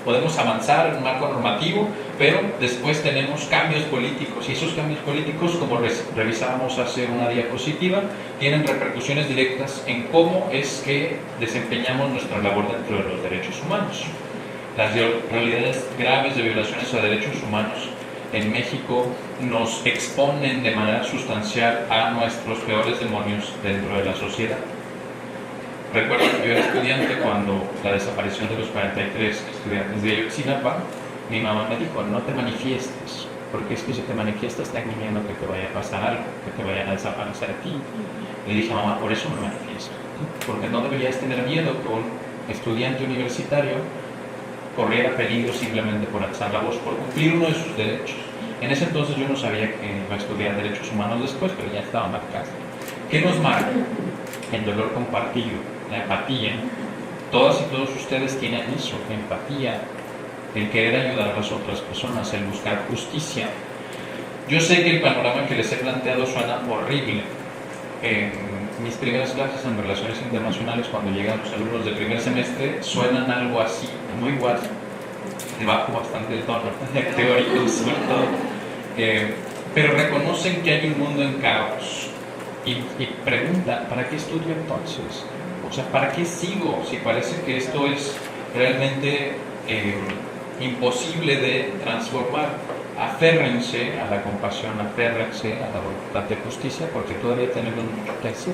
Podemos avanzar en un marco normativo, pero después tenemos cambios políticos, y esos cambios políticos, como revisábamos hace una diapositiva, tienen repercusiones directas en cómo es que desempeñamos nuestra labor dentro de los derechos humanos. Las realidades graves de violaciones a derechos humanos en México nos exponen de manera sustancial a nuestros peores demonios dentro de la sociedad. Recuerdo que yo era estudiante cuando la desaparición de los 43 estudiantes de Ayotzinapa, mi mamá me dijo, no te manifiestes, porque es que si te manifiestas ten miedo que te vaya a pasar algo, que te vayan a desaparecer a ti. Le dije, mamá, por eso me manifiesto, porque no deberías tener miedo que un estudiante universitario corriera peligro simplemente por alzar la voz, por cumplir uno de sus derechos. En ese entonces yo no sabía que iba a estudiar derechos humanos después, pero ya estaba marcado. ¿Qué nos marca? El dolor compartido, la empatía. Todas y todos ustedes tienen eso, empatía, el querer ayudar a las otras personas, el buscar justicia. Yo sé que el panorama que les he planteado suena horrible. Mis primeras clases en relaciones internacionales, cuando llegan los alumnos del primer semestre, suenan algo así, muy igual, debajo bastante el tono teórico sobre todo, pero reconocen que hay un mundo en caos y preguntan, ¿para qué estudio entonces? O sea, ¿para qué sigo si parece que esto es realmente imposible de transformar? Aférrense a la compasión, aférrense a la voluntad de justicia, porque todavía tenemos mucho que hacer.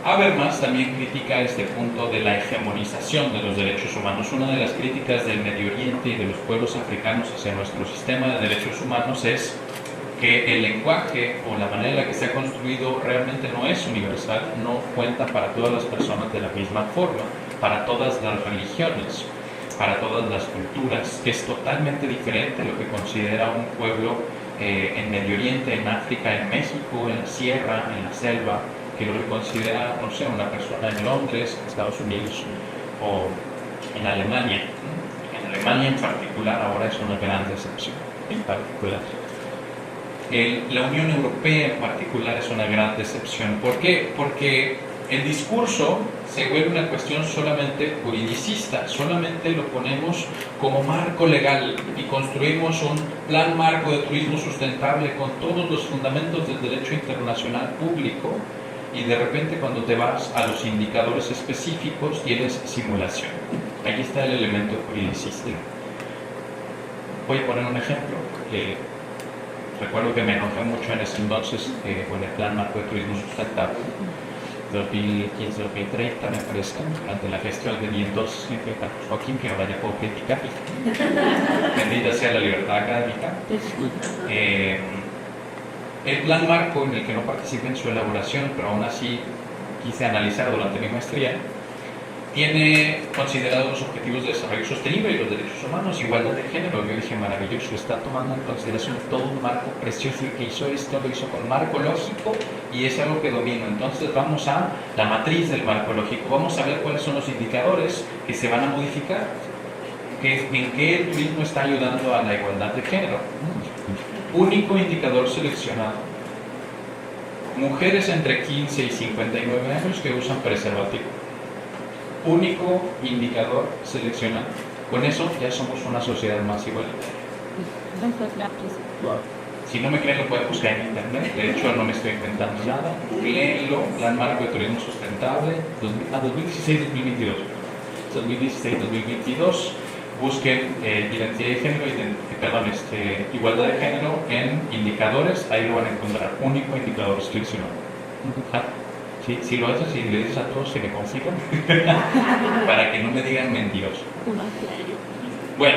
Habermas también critica este punto de la hegemonización de los derechos humanos. Una de las críticas del Medio Oriente y de los pueblos africanos hacia nuestro sistema de derechos humanos es que el lenguaje o la manera en la que se ha construido realmente no es universal, no cuenta para todas las personas de la misma forma, para todas las religiones. para todas las culturas, que es totalmente diferente a lo que considera un pueblo en Medio Oriente, en África, en México, en la sierra, en la selva, que lo que considera, no sé, una persona en Londres, en Estados Unidos o en Alemania. En Alemania en particular ahora es una gran decepción, en particular. La Unión Europea en particular es una gran decepción. ¿Por qué? Porque el discurso se vuelve una cuestión solamente juridicista, solamente lo ponemos como marco legal y construimos un plan marco de turismo sustentable con todos los fundamentos del derecho internacional público, y de repente cuando te vas a los indicadores específicos tienes simulación. Ahí está el elemento juridicista. Voy a poner un ejemplo. Recuerdo que me enojé mucho en ese entonces con el plan marco de turismo sustentable 2015-2030, me parece, durante la gestión de entonces Joaquín, que ahora ya puedo criticar. Bendita sea la libertad académica. El plan marco, en el que no participé en su elaboración, pero aún así quise analizar durante mi maestría, tiene considerados los objetivos de desarrollo sostenible y los derechos humanos, igualdad de género. Yo dije, maravilloso, está tomando en consideración todo un marco precioso, y que hizo esto, lo hizo con marco lógico, y es algo que domino. Entonces vamos a la matriz del marco lógico, vamos a ver cuáles son los indicadores que se van a modificar, en qué el turismo está ayudando a la igualdad de género. Único indicador seleccionado: mujeres entre 15 y 59 años que usan preservativo. Único indicador seleccionado. Con eso ya somos una sociedad más igualitaria. Si no me creen, lo pueden buscar en internet. De hecho, no me estoy inventando nada. Googleenlo, Plan Marco de Turismo Sustentable 2016-2022. 2016-2022. Busquen identidad de género, igualdad de género en indicadores. Ahí lo van a encontrar. Único indicador seleccionado. Si lo haces y le dices a todos que me consigan, para que no me digan mentiroso. Bueno,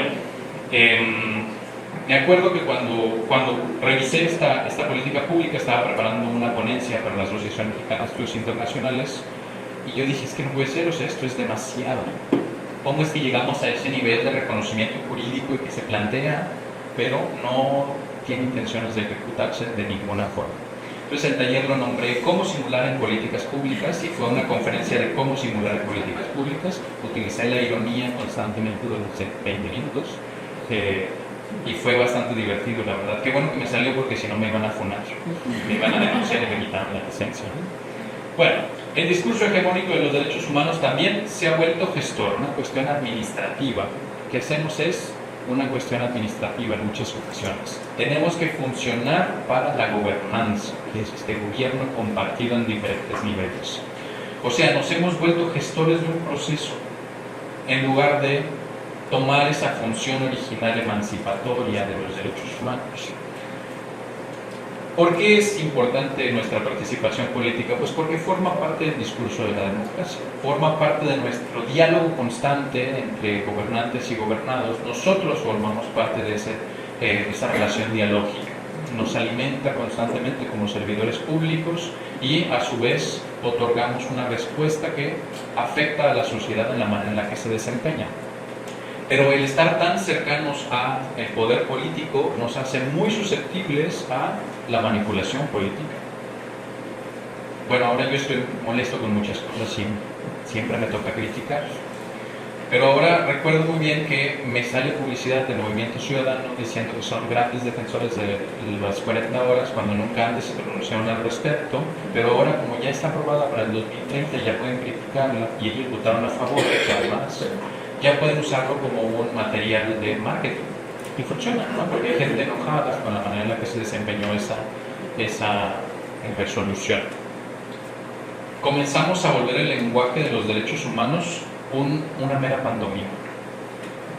me acuerdo que cuando revisé esta política pública, estaba preparando una ponencia para la Asociación Mexicana de Estudios Internacionales, y yo dije, es que no puede ser, o sea, esto es demasiado. ¿Cómo es que llegamos a ese nivel de reconocimiento jurídico y que se plantea, pero no tiene intenciones de ejecutarse de ninguna forma? Entonces el taller lo nombré Cómo simular en políticas públicas, y fue una conferencia de cómo simular en políticas públicas. Utilicé la ironía constantemente durante 20 minutos y fue bastante divertido, la verdad. Qué bueno que me salió, porque si no me iban a funar, me iban a denunciar y me quitaban la licencia. Bueno, el discurso hegemónico de los derechos humanos también se ha vuelto gestor, una cuestión administrativa. ¿Qué hacemos? Es una cuestión administrativa en muchas ocasiones. Tenemos que funcionar para la gobernanza, que es este gobierno compartido en diferentes niveles. O sea, nos hemos vuelto gestores de un proceso, en lugar de tomar esa función original emancipatoria de los derechos humanos. ¿Por qué es importante nuestra participación política? Pues porque forma parte del discurso de la democracia, forma parte de nuestro diálogo constante entre gobernantes y gobernados. Nosotros formamos parte de esa relación dialógica. Nos alimenta constantemente como servidores públicos, y a su vez otorgamos una respuesta que afecta a la sociedad en la manera en la que se desempeña. Pero el estar tan cercanos al poder político nos hace muy susceptibles a la manipulación política. Bueno, ahora yo estoy molesto con muchas cosas y siempre me toca criticar. Pero ahora recuerdo muy bien que me sale publicidad del Movimiento Ciudadano diciendo que son grandes defensores de las 40 horas, cuando nunca antes se pronunciaron al respecto. Pero ahora, como ya está aprobada para el 2030, ya pueden criticarla, y ellos votaron a favor, que además ya pueden usarlo como un material de marketing. Y funciona, ¿no? Porque hay gente enojada con la manera en la que se desempeñó esa resolución. Comenzamos a volver el lenguaje de los derechos humanos una mera pantomima.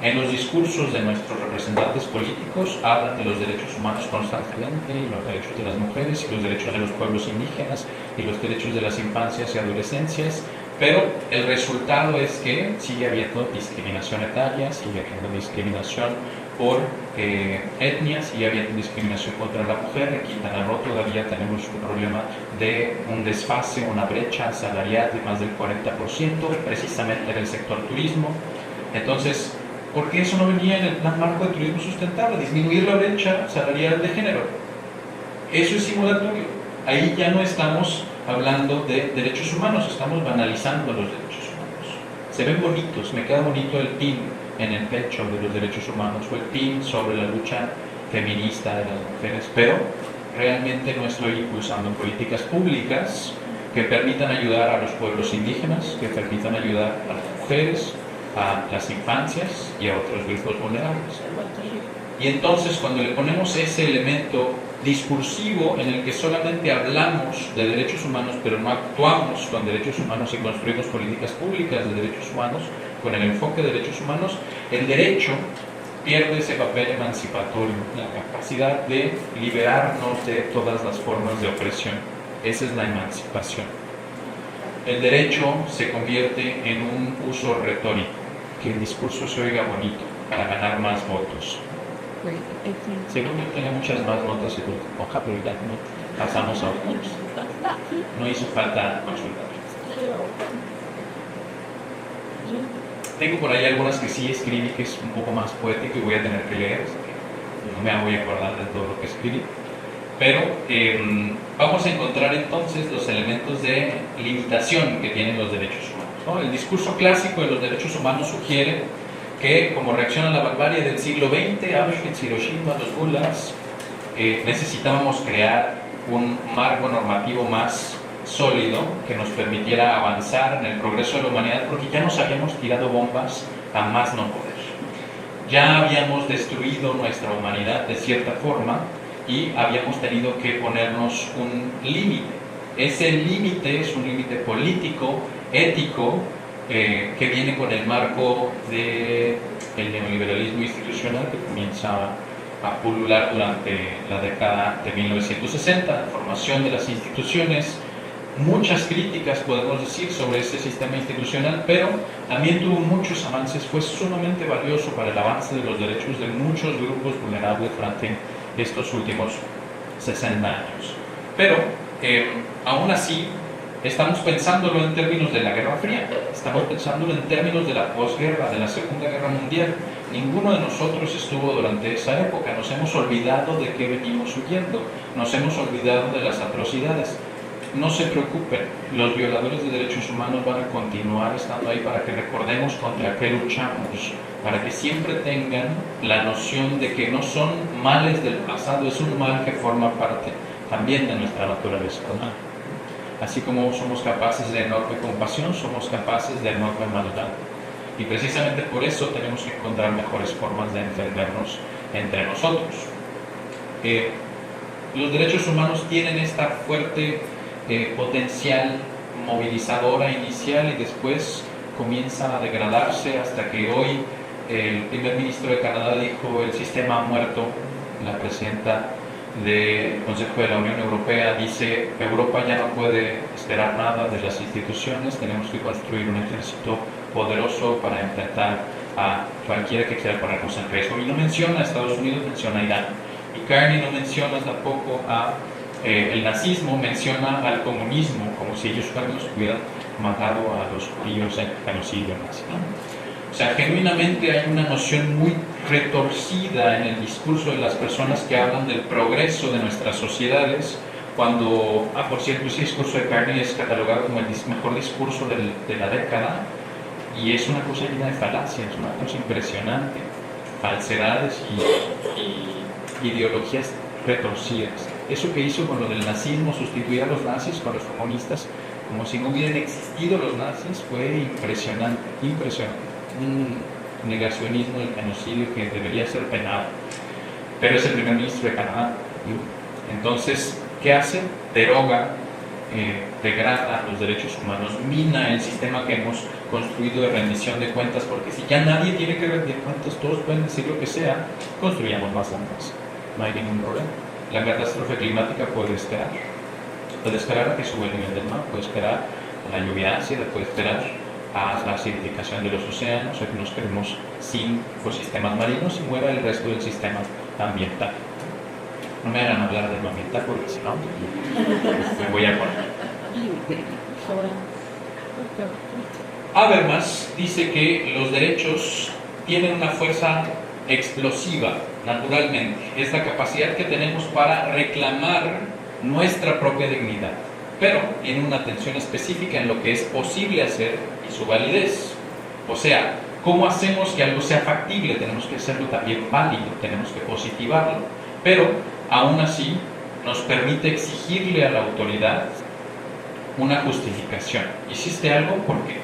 En los discursos de nuestros representantes políticos hablan de los derechos humanos constantemente, y los derechos de las mujeres, y los derechos de los pueblos indígenas, y los derechos de las infancias y adolescencias, pero el resultado es que sigue habiendo discriminación etaria, sigue habiendo discriminación por etnia, sigue habiendo discriminación contra la mujer. En Quintana Roo todavía tenemos un problema de un desfase, una brecha salarial de más del 40%, precisamente en el sector turismo. Entonces, Porque eso no venía en el plan marco de turismo sustentable, disminuir la brecha salarial de género. Eso es simulatorio. Ahí ya no estamos hablando de derechos humanos, estamos banalizando los derechos humanos. Se ven bonitos, me queda bonito el pin en el pecho de los derechos humanos o el pin sobre la lucha feminista de las mujeres, pero realmente no estoy impulsando políticas públicas que permitan ayudar a los pueblos indígenas, que permitan ayudar a las mujeres, a las infancias y a otros grupos vulnerables. Y entonces cuando le ponemos ese elemento discursivo en el que solamente hablamos de derechos humanos pero no actuamos con derechos humanos y construimos políticas públicas de derechos humanos con el enfoque de derechos humanos, el derecho pierde ese papel emancipatorio, la capacidad de liberarnos de todas las formas de opresión. Esa es la emancipación. El derecho se convierte en un uso retórico, que el discurso se oiga bonito para ganar más votos. Según yo tenía muchas más notas y hoja, pero ya no pasamos a otros. No hizo falta consultar. Tengo por ahí algunas que sí escribí, que es un poco más poético y voy a tener que leer. No me voy a acordar de todo lo que escribí. Pero vamos a encontrar entonces los elementos de limitación que tienen los derechos humanos, ¿no? El discurso clásico de los derechos humanos sugiere que como reacción a la barbarie del siglo XX, Auschwitz, Hiroshima, los gulags, necesitábamos crear un marco normativo más sólido que nos permitiera avanzar en el progreso de la humanidad, porque ya nos habíamos tirado bombas a más no poder. Ya habíamos destruido nuestra humanidad de cierta forma y habíamos tenido que ponernos un límite. Ese límite es un límite político, ético, que viene con el marco del neoliberalismo institucional que comienza a pulular durante la década de 1960, la formación de las instituciones. Muchas críticas podemos decir sobre ese sistema institucional, pero también tuvo muchos avances, fue sumamente valioso para el avance de los derechos de muchos grupos vulnerables durante estos últimos 60 años. Pero aún así estamos pensándolo en términos de la Guerra Fría, estamos pensándolo en términos de la posguerra, de la Segunda Guerra Mundial. Ninguno de nosotros estuvo durante esa época, nos hemos olvidado de qué venimos huyendo, nos hemos olvidado de las atrocidades. No se preocupen, los violadores de derechos humanos van a continuar estando ahí para que recordemos contra qué luchamos, para que siempre tengan la noción de que no son males del pasado, es un mal que forma parte también de nuestra naturaleza humana. Así como somos capaces de enorme compasión, somos capaces de enorme maldad. Y precisamente por eso tenemos que encontrar mejores formas de entendernos entre nosotros. Los derechos humanos tienen esta fuerte potencial movilizadora inicial y después comienza a degradarse hasta que hoy el primer ministro de Canadá dijo el sistema ha muerto. La presidenta del Consejo de la Unión Europea dice Europa ya no puede esperar nada de las instituciones, tenemos que construir un ejército poderoso para enfrentar a cualquiera que quiera ponernos en riesgo. Y no menciona a Estados Unidos, menciona a Irán. Y Carney no menciona tampoco a el nazismo, menciona al comunismo como si ellos hubieran matado a los judíos en el genocidio nazi. O sea, genuinamente hay una noción muy retorcida en el discurso de las personas que hablan del progreso de nuestras sociedades, cuando, por cierto, ese discurso de Carney es catalogado como el mejor discurso de la década, y es una cosa llena de falacias, es una cosa impresionante, falsedades y ideologías retorcidas. Eso que hizo con lo del nazismo, sustituir a los nazis con los comunistas, como si no hubieran existido los nazis, fue impresionante, impresionante. Un negacionismo del genocidio que debería ser penado. Pero es el primer ministro de Canadá. Entonces, ¿qué hace? Deroga, degrada los derechos humanos, mina el sistema que hemos construido de rendición de cuentas, porque si ya nadie tiene que rendir cuentas, todos pueden decir lo que sea, construyamos más bombas. No hay ningún problema. La catástrofe climática puede esperar a que suba el nivel del mar, puede esperar a la lluvia ácida, puede esperar a la acidificación de los océanos, o que nos quedemos sin ecosistemas marinos y muera el resto del sistema ambiental. No me hagan hablar del ambiental porque si no me voy a poner. Habermas dice que los derechos tienen una fuerza explosiva, naturalmente. Es la capacidad que tenemos para reclamar nuestra propia dignidad, pero tiene una atención específica en lo que es posible hacer y su validez. O sea, ¿cómo hacemos que algo sea factible? Tenemos que hacerlo también válido, tenemos que positivarlo, pero aún así nos permite exigirle a la autoridad una justificación. ¿Hiciste algo? ¿Por qué?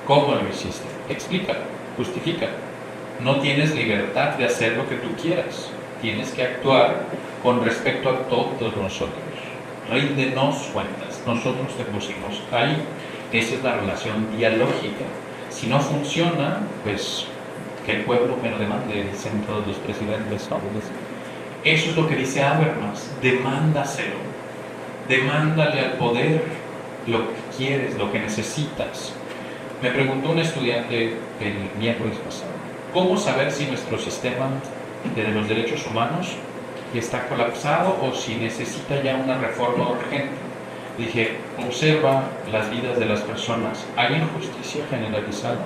¿Cómo lo hiciste? Explícalo, justifícalo. No tienes libertad de hacer lo que tú quieras. Tienes que actuar con respecto a todos nosotros. Ríndenos cuentas. Nosotros te pusimos ahí. Esa es la relación dialógica. Si no funciona, pues que el pueblo me lo demande, dicen todos los presidentes. Eso es lo que dice Habermas. Demándaselo. Demándale al poder lo que quieres, lo que necesitas. Me preguntó un estudiante el miércoles pasado, ¿cómo saber si nuestro sistema de los derechos humanos está colapsado o si necesita ya una reforma urgente? Dije, observa las vidas de las personas. ¿Hay injusticia generalizada?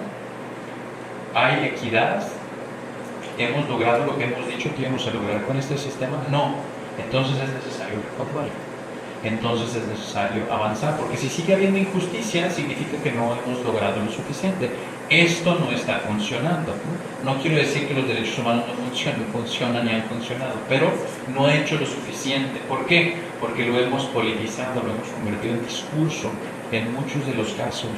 ¿Hay equidad? ¿Hemos logrado lo que hemos dicho que íbamos a lograr con este sistema? No. Entonces es necesario reformar. Entonces es necesario avanzar, porque si sigue habiendo injusticia, significa que no hemos logrado lo suficiente. Esto no está funcionando. No quiero decir que los derechos humanos no funcionan y han funcionado, pero no he hecho lo suficiente. ¿Por qué? Porque lo hemos politizado, lo hemos convertido en discurso en muchos de los casos.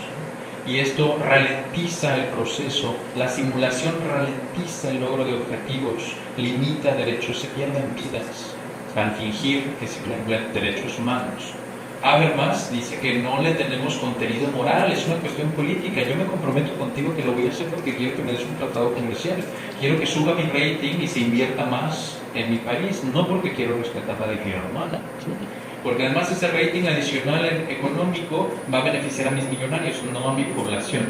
Y esto ralentiza el proceso, la simulación ralentiza el logro de objetivos, limita derechos, se pierden vidas al fingir que se cumplen derechos humanos. Habermas dice que no le tenemos contenido moral, es una cuestión política. Yo me comprometo contigo que lo voy a hacer porque quiero que me des un tratado comercial, quiero que suba mi rating y se invierta más en mi país, no porque quiero respetar la dignidad humana, porque además ese rating adicional económico va a beneficiar a mis millonarios, no a mi población.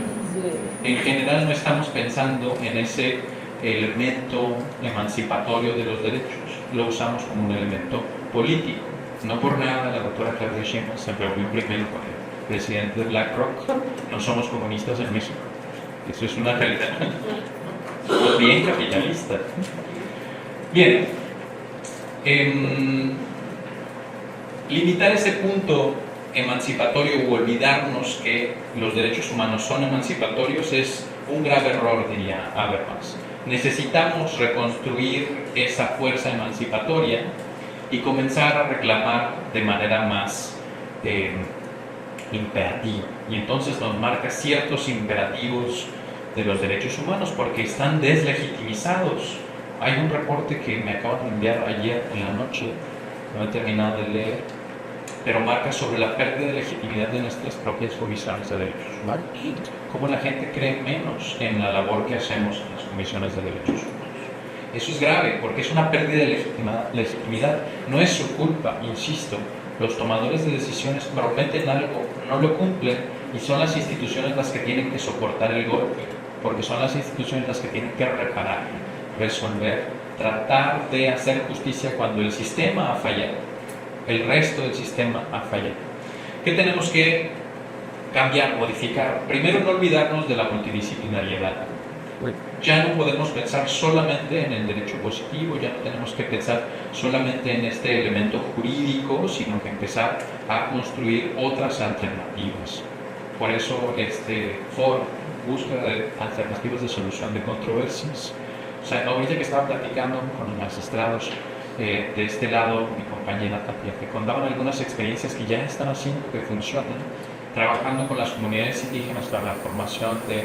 En general no estamos pensando en ese elemento emancipatorio de los derechos, lo usamos como un elemento político. No por nada la doctora Claudia Sheinbaum se reunió primero con el presidente de BlackRock. No somos comunistas en México, eso es una realidad. Somos bien capitalistas. Bien, limitar ese punto emancipatorio u olvidarnos que los derechos humanos son emancipatorios es un grave error, diría Habermas. Necesitamos reconstruir esa fuerza emancipatoria y comenzar a reclamar de manera más imperativa. Y entonces nos marca ciertos imperativos de los derechos humanos porque están deslegitimizados. Hay un reporte que me acaban de enviar ayer en la noche, no he terminado de leer, pero marca sobre la pérdida de legitimidad de nuestras propias comisiones de derechos humanos. Cómo la gente cree menos en la labor que hacemos en las comisiones de derechos humanos. Eso es grave porque es una pérdida de legitimidad. No es su culpa, insisto. Los tomadores de decisiones prometen algo, no lo cumplen y son las instituciones las que tienen que soportar el golpe, porque son las instituciones las que tienen que reparar, resolver, tratar de hacer justicia cuando el sistema ha fallado, el resto del sistema ha fallado. ¿Qué tenemos que cambiar, modificar? Primero, no olvidarnos de la multidisciplinariedad. Ya no podemos pensar solamente en el derecho positivo, ya no tenemos que pensar solamente en este elemento jurídico, sino que empezar a construir otras alternativas. Por eso este foro busca alternativas de solución de controversias. O sea, ahorita que estaba platicando con los magistrados de este lado, mi compañera Tapia, que contaban algunas experiencias que ya están haciendo, que funcionan, trabajando con las comunidades indígenas para la formación de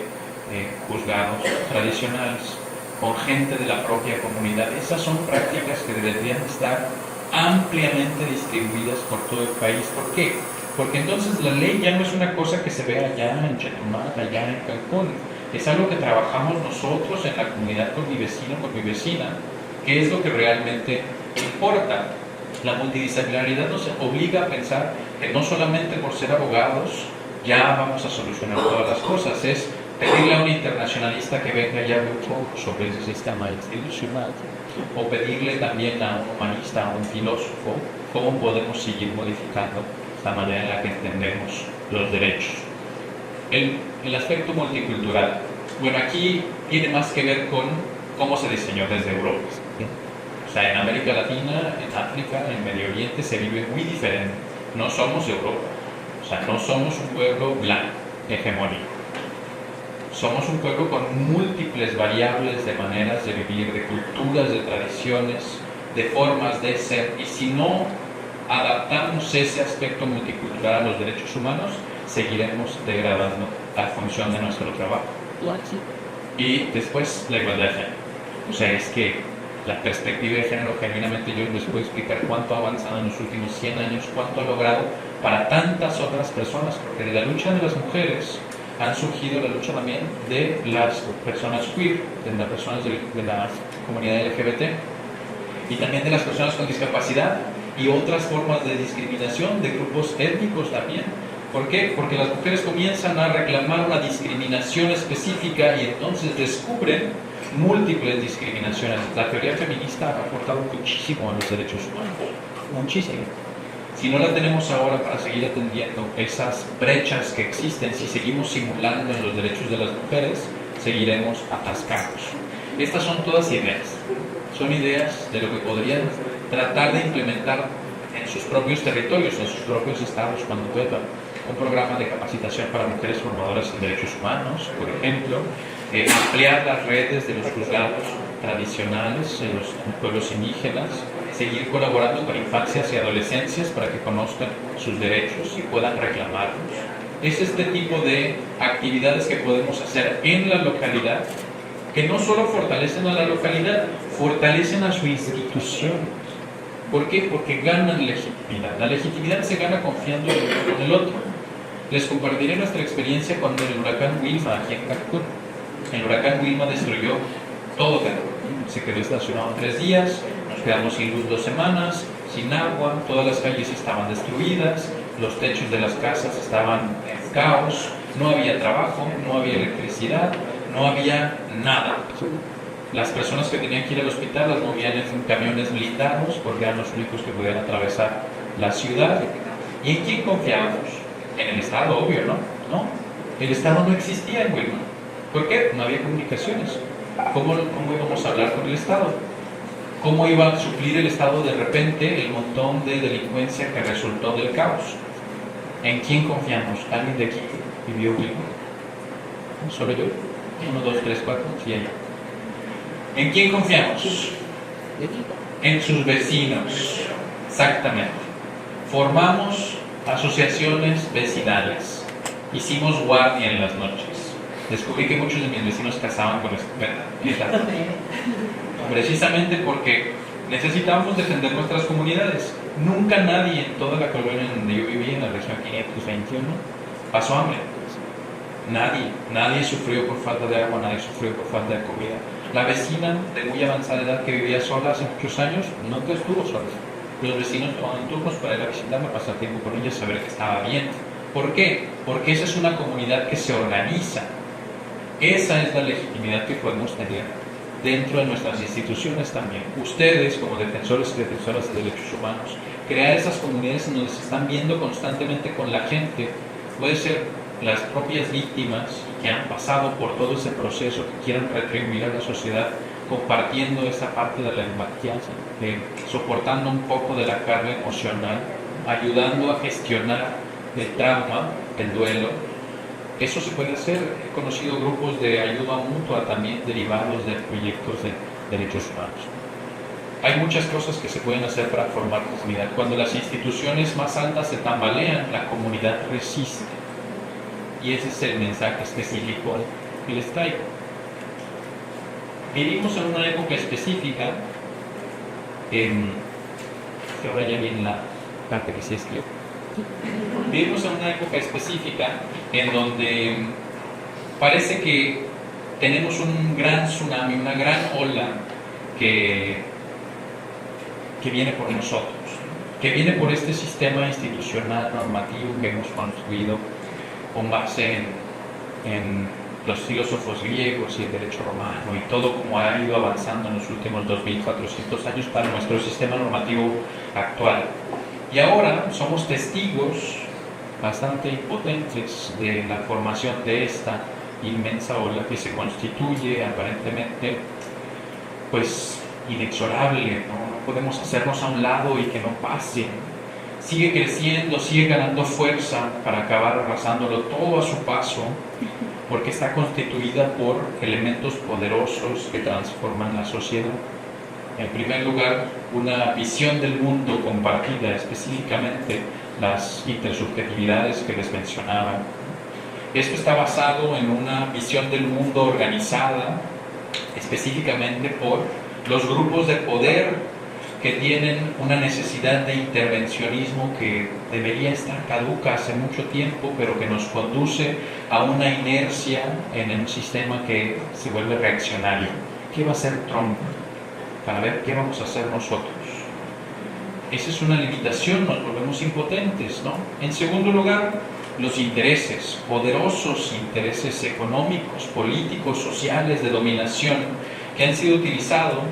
juzgados tradicionales, con gente de la propia comunidad. Esas son prácticas que deberían estar ampliamente distribuidas por todo el país. ¿Por qué? Porque entonces la ley ya no es una cosa que se ve allá en Chetumal, allá en Cancún. Es algo que trabajamos nosotros en la comunidad con mi vecino, con mi vecina, que es lo que realmente importa. La multidisciplinaridad nos obliga a pensar que no solamente por ser abogados ya vamos a solucionar todas las cosas, es pedirle a un internacionalista que venga y hable un poco sobre ese sistema institucional, o pedirle también a un humanista, a un filósofo, cómo podemos seguir modificando la manera en la que entendemos los derechos. El aspecto multicultural. Bueno, aquí tiene más que ver con cómo se diseñó desde Europa. O sea, en América Latina, en África, en Medio Oriente se vive muy diferente. No somos Europa. O sea, no somos un pueblo blanco, hegemónico. Somos un pueblo con múltiples variables de maneras de vivir, de culturas, de tradiciones, de formas de ser. Y si no adaptamos ese aspecto multicultural a los derechos humanos, seguiremos degradando la función de nuestro trabajo. Y después, la igualdad de género. O sea, es que la perspectiva de género, genuinamente yo les puedo explicar cuánto ha avanzado en los últimos 100 años, cuánto ha logrado para tantas otras personas, porque de la lucha de las mujeres han surgido la lucha también de las personas queer, de las personas de la comunidad LGBT, y también de las personas con discapacidad y otras formas de discriminación de grupos étnicos también. ¿Por qué? Porque las mujeres comienzan a reclamar una discriminación específica y entonces descubren múltiples discriminaciones. La teoría feminista ha aportado muchísimo a los derechos humanos, muchísimo. Si no la tenemos ahora para seguir atendiendo esas brechas que existen, si seguimos simulando en los derechos de las mujeres, seguiremos atascados. Estas son todas ideas. Son ideas de lo que podrían tratar de implementar en sus propios territorios, en sus propios estados, cuando puedan. Un programa de capacitación para mujeres formadoras en derechos humanos, por ejemplo, ampliar las redes de los juzgados tradicionales en los pueblos indígenas, seguir colaborando con infancias y adolescencias para que conozcan sus derechos y puedan reclamarlos. Es este tipo de actividades que podemos hacer en la localidad, que no solo fortalecen a la localidad, fortalecen a su institución. ¿Por qué? Porque ganan legitimidad. La legitimidad se gana confiando en el uno con el otro. Les compartiré nuestra experiencia cuando el huracán Wilma aquí en Cancún. El huracán Wilma destruyó todo Cancún. Se quedó estacionado 3 días, nos quedamos sin luz 2 semanas, sin agua, todas las calles estaban destruidas, los techos de las casas estaban en caos, no había trabajo, no había electricidad, no había nada. Las personas que tenían que ir al hospital las movían en camiones blindados porque eran los únicos que podían atravesar la ciudad. ¿Y en quién confiábamos? En el Estado, obvio, ¿no? No, el Estado no existía en Wilma. ¿Por qué? No había comunicaciones. ¿Cómo íbamos a hablar con el Estado? ¿Cómo iba a suplir el Estado de repente el montón de delincuencia que resultó del caos? ¿En quién confiamos? ¿Alguien de aquí vivió Wilma? ¿Solo yo? 1, 2, 3, 4, sí, allá. ¿En quién confiamos? En sus vecinos, exactamente. Formamos asociaciones vecinales, hicimos guardia en las noches. Descubrí que muchos de mis vecinos cazaban con escopeta, precisamente porque necesitábamos defender nuestras comunidades. Nunca nadie en toda la colonia donde yo vivía, en la región 521, pasó hambre. Nadie sufrió por falta de agua, nadie sufrió por falta de comida. La vecina de muy avanzada edad que vivía sola hace muchos años, nunca estuvo sola. Los vecinos tomaban turnos para ir a visitarme, pasar tiempo con ella, saber que estaba bien. ¿Por qué? Porque esa es una comunidad que se organiza. Esa es la legitimidad que podemos tener dentro de nuestras instituciones también. Ustedes, como defensores y defensoras de derechos humanos, crear esas comunidades en donde se están viendo constantemente con la gente. Puede ser las propias víctimas que han pasado por todo ese proceso, que quieran retribuir a la sociedad, compartiendo esa parte de la empatía, soportando un poco de la carga emocional, ayudando a gestionar el trauma, el duelo. Eso se puede hacer. He conocido grupos de ayuda mutua también derivados de proyectos de derechos humanos. Hay muchas cosas que se pueden hacer para formar comunidad. Cuando las instituciones más altas se tambalean, la comunidad resiste. Y ese es el mensaje específico que les traigo. Vivimos en una época específica, que ahora ya viene la parte que se escribió. Vivimos en una época específica en donde parece que tenemos un gran tsunami, una gran ola que viene por nosotros, que viene por este sistema institucional normativo que hemos construido con base en los filósofos griegos y el derecho romano y todo como ha ido avanzando en los últimos 2400 años para nuestro sistema normativo actual. Y ahora somos testigos bastante impotentes de la formación de esta inmensa ola que se constituye aparentemente pues inexorable, ¿no? No podemos hacernos a un lado y que no pase. Sigue creciendo, sigue ganando fuerza para acabar arrasándolo todo a su paso, porque está constituida por elementos poderosos que transforman la sociedad. En primer lugar, una visión del mundo compartida, específicamente las intersubjetividades que les mencionaba. Esto está basado en una visión del mundo organizada específicamente por los grupos de poder que tienen una necesidad de intervencionismo que debería estar caduca hace mucho tiempo, pero que nos conduce a una inercia en un sistema que se vuelve reaccionario. ¿Qué va a hacer Trump? Para ver qué vamos a hacer nosotros. Esa es una limitación, nos volvemos impotentes, ¿no? En segundo lugar, los intereses, poderosos intereses económicos, políticos, sociales, de dominación, que han sido utilizados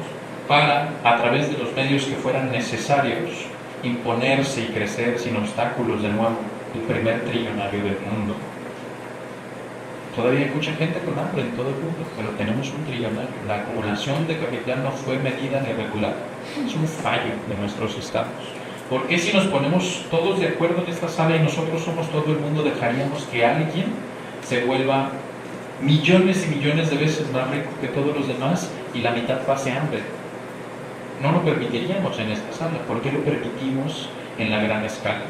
para, a través de los medios que fueran necesarios, imponerse y crecer sin obstáculos de nuevo, el primer trillonario del mundo. Todavía hay mucha gente con hambre en todo el mundo, pero tenemos un trillonario. La acumulación de capital no fue medida ni regular. Es un fallo de nuestros estados. ¿Por qué si nos ponemos todos de acuerdo en esta sala y nosotros somos todo el mundo, dejaríamos que alguien se vuelva millones y millones de veces más rico que todos los demás y la mitad pase hambre? No lo permitiríamos en esta sala. ¿Por qué lo permitimos en la gran escala?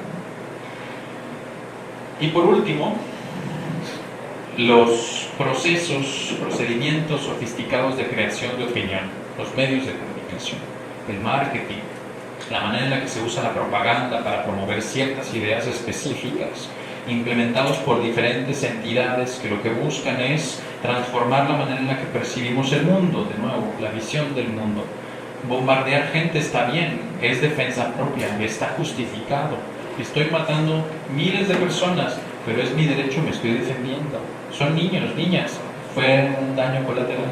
Y por último, los procedimientos sofisticados de creación de opinión, los medios de comunicación, el marketing, la manera en la que se usa la propaganda para promover ciertas ideas específicas, implementados por diferentes entidades que lo que buscan es transformar la manera en la que percibimos el mundo, de nuevo, la visión del mundo. Bombardear gente está bien, es defensa propia, está justificado. Estoy matando miles de personas, pero es mi derecho, me estoy defendiendo. Son niños, niñas, fue un daño colateral.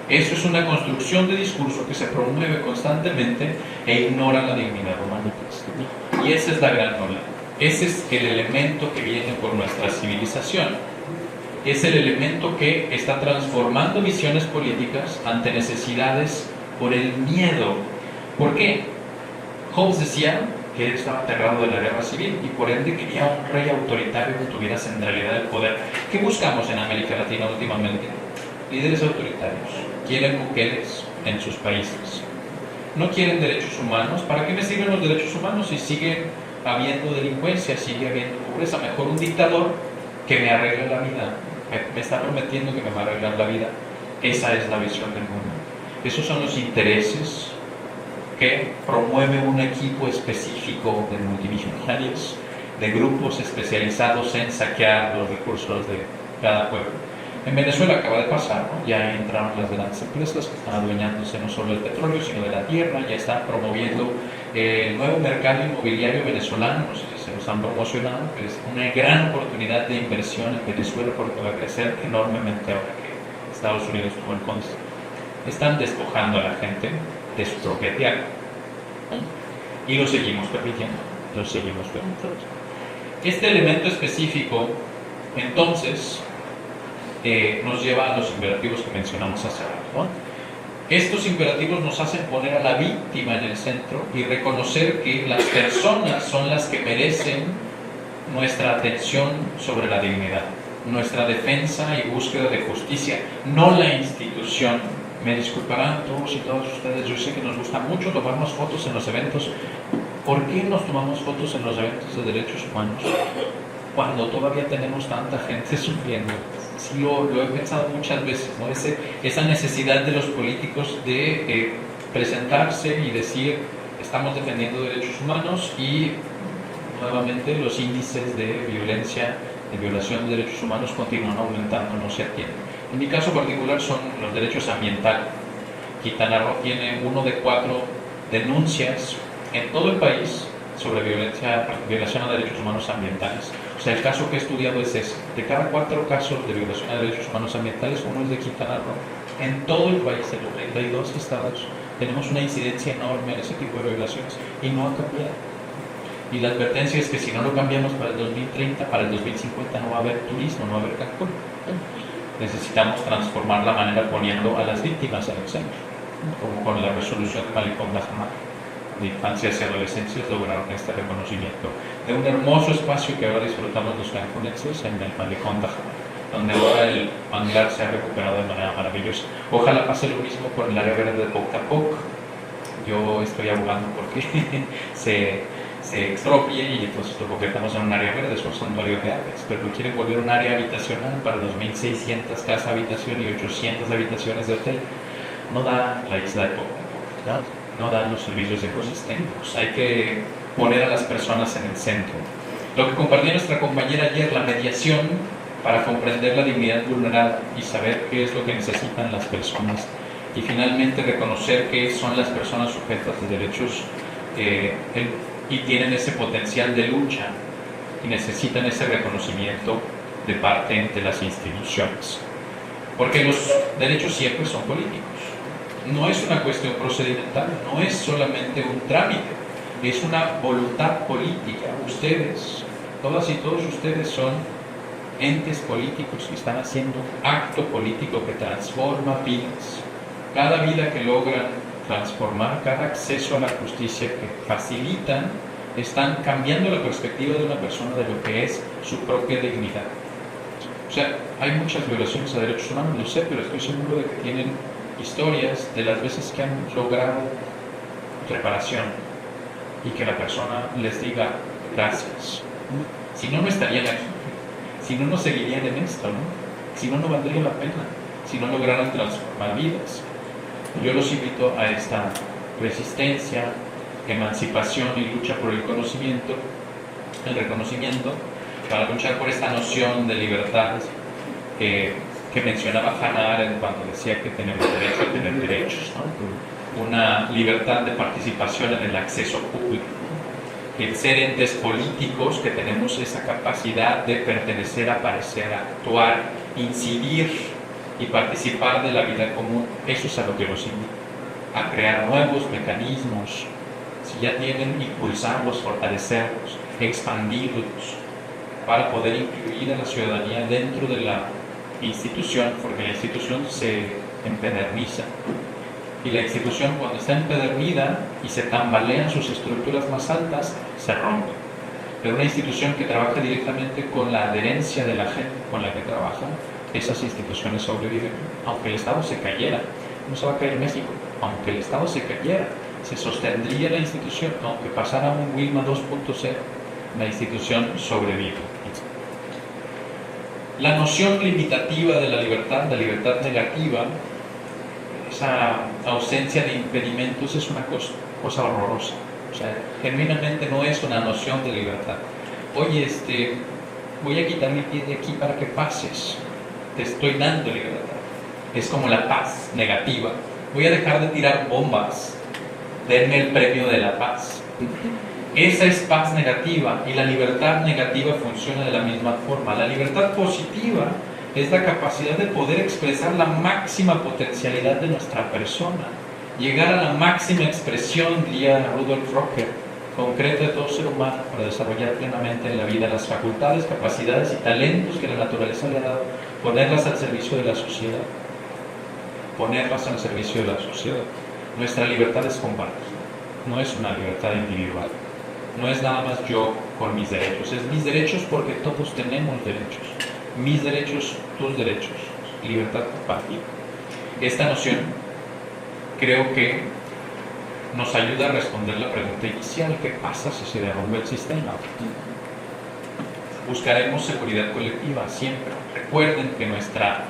Eso es una construcción de discurso que se promueve constantemente e ignora la dignidad humana. Y esa es la gran ola. Ese es el elemento que viene por nuestra civilización. Es el elemento que está transformando visiones políticas ante necesidades por el miedo. ¿Por qué? Hobbes decía que él estaba aterrado de la guerra civil y por ende quería un rey autoritario que tuviera centralidad del poder. ¿Qué buscamos en América Latina últimamente? Líderes autoritarios. Quieren mujeres en sus países. No quieren derechos humanos. ¿Para qué me sirven los derechos humanos si sigue habiendo delincuencia, sigue habiendo pobreza? Mejor un dictador que me arregle la vida. Me está prometiendo que me va a arreglar la vida. Esa es la visión del mundo. Esos son los intereses que promueve un equipo específico de multimillonarios, de grupos especializados en saquear los recursos de cada pueblo. En Venezuela acaba de pasar, ¿no? Ya entraron las grandes empresas que están adueñándose no solo del petróleo, sino de la tierra, ya están promoviendo el nuevo mercado inmobiliario venezolano, no sé si se los han promocionado, pero es una gran oportunidad de inversión en Venezuela porque va a crecer enormemente ahora que Estados Unidos tomó el control. Están despojando a la gente de su propia tierra y lo seguimos permitiendo, Este elemento específico entonces nos lleva a los imperativos que mencionamos hace rato, ¿no? Estos imperativos nos hacen poner a la víctima en el centro y reconocer que las personas son las que merecen nuestra atención sobre la dignidad, nuestra defensa y búsqueda de justicia, no la institución. Me disculparán todos y todas ustedes, yo sé que nos gusta mucho tomarnos fotos en los eventos. ¿Por qué nos tomamos fotos en los eventos de derechos humanos cuando todavía tenemos tanta gente sufriendo? Sí, lo he pensado muchas veces, ¿no? Esa necesidad de los políticos de presentarse y decir estamos defendiendo derechos humanos y nuevamente los índices de violencia, de violación de derechos humanos continúan aumentando, no se atienden. En mi caso particular son los derechos ambientales. Quintana Roo tiene 1 de 4 denuncias en todo el país sobre violación a derechos humanos ambientales. O sea, el caso que he estudiado es ese. De cada 4 casos de violación a derechos humanos ambientales, uno es de Quintana Roo. En todo el país, en los 32 estados, tenemos una incidencia enorme en ese tipo de violaciones y no ha cambiado. Y la advertencia es que si no lo cambiamos para el 2030, para el 2050 no va a haber turismo, no va a haber Cancún. Necesitamos transformar la manera poniendo a las víctimas en el centro, como con la resolución de Malecón Bajamar. De infancias y adolescencias lograron este reconocimiento de un hermoso espacio que ahora disfrutamos los cancunenses en el Malecón Bajamar, donde ahora el manglar se ha recuperado de manera maravillosa. Ojalá pase lo mismo con el área verde de Poctapoc. Yo estoy abogando porque se expropie y entonces lo convertamos en un área verde, es un santuario de aves, pero lo quieren volver un área habitacional para 2.600 casas habitación y 800 habitaciones de hotel. No da la isla de Poctapoc, no dan los servicios ecosistémicos. Hay que poner a las personas en el centro. Lo que compartió nuestra compañera ayer, la mediación para comprender la dignidad vulnerada y saber qué es lo que necesitan las personas, y finalmente reconocer que son las personas sujetas de derechos y tienen ese potencial de lucha y necesitan ese reconocimiento de parte de las instituciones, porque los derechos siempre son políticos. No es una cuestión procedimental, no es solamente un trámite, es una voluntad política. Ustedes, todas y todos ustedes son entes políticos que están haciendo un acto político que transforma vidas. Cada vida que logran transformar, cada acceso a la justicia que facilitan, están cambiando la perspectiva de una persona de lo que es su propia dignidad. O sea, hay muchas violaciones a derechos humanos, lo sé, pero estoy seguro de que tienen historias de las veces que han logrado reparación y que la persona les diga gracias. Si no, no estarían aquí. Si no, no seguirían en esto, ¿no? Si no, no valdría la pena. Si no lograran transformar vidas. Yo los invito a esta resistencia, emancipación y lucha por el conocimiento, el reconocimiento, para luchar por esta noción de libertad que mencionaba Hannah Arendt cuando decía que tenemos derecho a tener derechos, ¿no? Una libertad de participación en el acceso público, el ser entes políticos que tenemos esa capacidad de pertenecer, aparecer, actuar, incidir y participar de la vida común. Eso es a lo que los invito, a crear nuevos mecanismos, si ya tienen, impulsarlos, fortalecerlos, expandirlos, para poder incluir a la ciudadanía dentro de la institución, porque la institución se empederniza. Y la institución, cuando está empedernida y se tambalean sus estructuras más altas, se rompe. Pero una institución que trabaja directamente con la adherencia de la gente con la que trabaja, esas instituciones sobreviven. Aunque el Estado se cayera, no se va a caer México, aunque el Estado se cayera, se sostendría la institución, aunque pasara un Wilma 2.0, la institución sobrevive. La noción limitativa de la libertad negativa, esa ausencia de impedimentos, es una cosa horrorosa. O sea, genuinamente no es una noción de libertad. Oye, voy a quitar mi pie de aquí para que pases. Te estoy dando libertad. Es como la paz negativa. Voy a dejar de tirar bombas. Denme el premio de la paz. Esa es paz negativa, y la libertad negativa funciona de la misma forma. La libertad positiva es la capacidad de poder expresar la máxima potencialidad de nuestra persona, llegar a la máxima expresión, diría Rudolf Rocker, concreta de todo ser humano, para desarrollar plenamente en la vida las facultades, capacidades y talentos que la naturaleza le ha dado, ponerlas al servicio de la sociedad. Ponerlas al servicio de la sociedad. Nuestra libertad es compartida, no es una libertad individual. No es nada más yo con mis derechos, es mis derechos porque todos tenemos derechos. Mis derechos, tus derechos, libertad compartida. Esta noción creo que nos ayuda a responder la pregunta inicial: ¿qué pasa si se derrumba el sistema? Buscaremos seguridad colectiva siempre. Recuerden que nuestra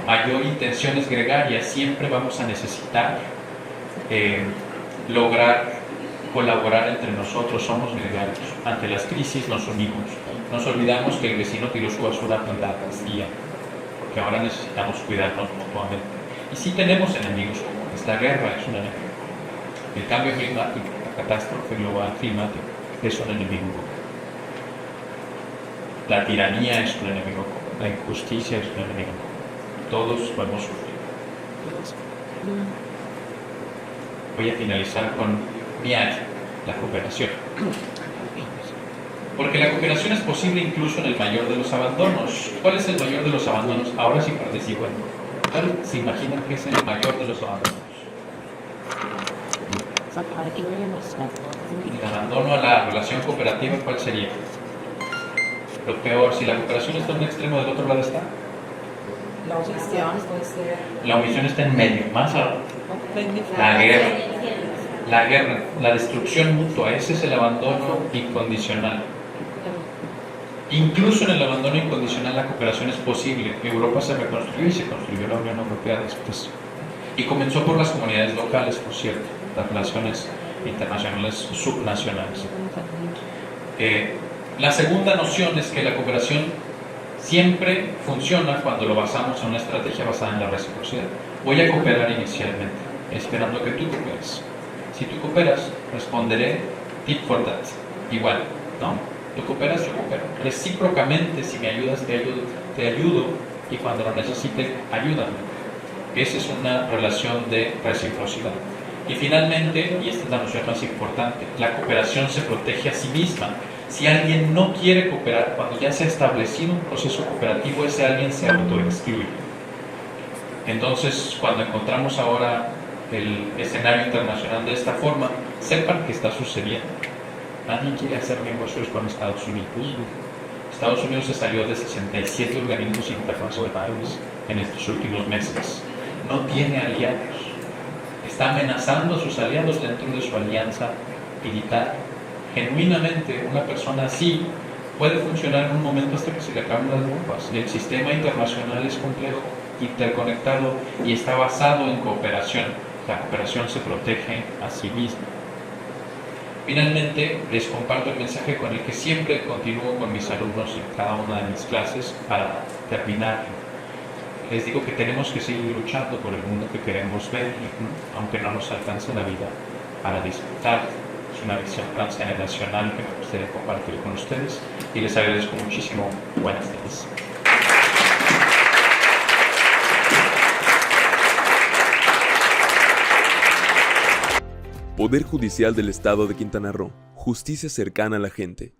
mayor intención es gregaria, siempre vamos a necesitar lograr colaborar entre nosotros, somos gregarios. Ante las crisis nos unimos. Nos olvidamos que el vecino tiró su basura a la Castilla, porque ahora necesitamos cuidarnos mutuamente. Y sí tenemos enemigos comunes. La guerra es un enemigo. El cambio climático, la catástrofe global climática, es un enemigo común. La tiranía es un enemigo común. La injusticia es un enemigo común. Todos lo hemos sufrido. Voy a finalizar con MIAC, la cooperación. Porque la cooperación es posible incluso en el mayor de los abandonos. ¿Cuál es el mayor de los abandonos? Ahora sí participan. ¿Cuál se imaginan que es el mayor de los abandonos? El abandono a la relación cooperativa, ¿cuál sería? Lo peor, si la cooperación está en un extremo, del otro lado está. La omisión puede ser. La omisión está en medio, más abajo. La guerra, la destrucción mutua, ese es el abandono incondicional. Incluso en el abandono incondicional la cooperación es posible. Europa se reconstruyó y se construyó la Unión Europea después. Y comenzó por las comunidades locales, por cierto, las relaciones internacionales subnacionales. La segunda noción es que la cooperación siempre funciona cuando lo basamos en una estrategia basada en la reciprocidad. Voy a cooperar inicialmente, esperando que tú cooperes. Si tú cooperas, responderé tit for tat, igual, ¿no? Tú cooperas, yo coopero. Recíprocamente, si me ayudas, te ayudo, y cuando lo necesite, ayúdame. Esa es una relación de reciprocidad. Y finalmente, y esta es la noción más importante, la cooperación se protege a sí misma. Si alguien no quiere cooperar, cuando ya se ha establecido un proceso cooperativo, ese alguien se autoexcluye. Entonces, cuando encontramos ahora el escenario internacional de esta forma, sepan que está sucediendo. Nadie quiere hacer negocios con Estados Unidos. Estados Unidos se salió de 67 organismos internacionales en estos últimos meses. No tiene aliados. Está amenazando a sus aliados dentro de su alianza militar. Genuinamente, una persona así puede funcionar en un momento hasta que se le acaben las bombas. El sistema internacional es complejo, interconectado y está basado en cooperación. La cooperación se protege a sí misma. Finalmente, les comparto el mensaje con el que siempre continúo con mis alumnos en cada una de mis clases para terminar. Les digo que tenemos que seguir luchando por el mundo que queremos ver, aunque no nos alcance la vida para disfrutar. Es una visión transgeneracional que me gustaría compartir con ustedes y les agradezco muchísimo. Buenas tardes. Poder Judicial del Estado de Quintana Roo. Justicia cercana a la gente.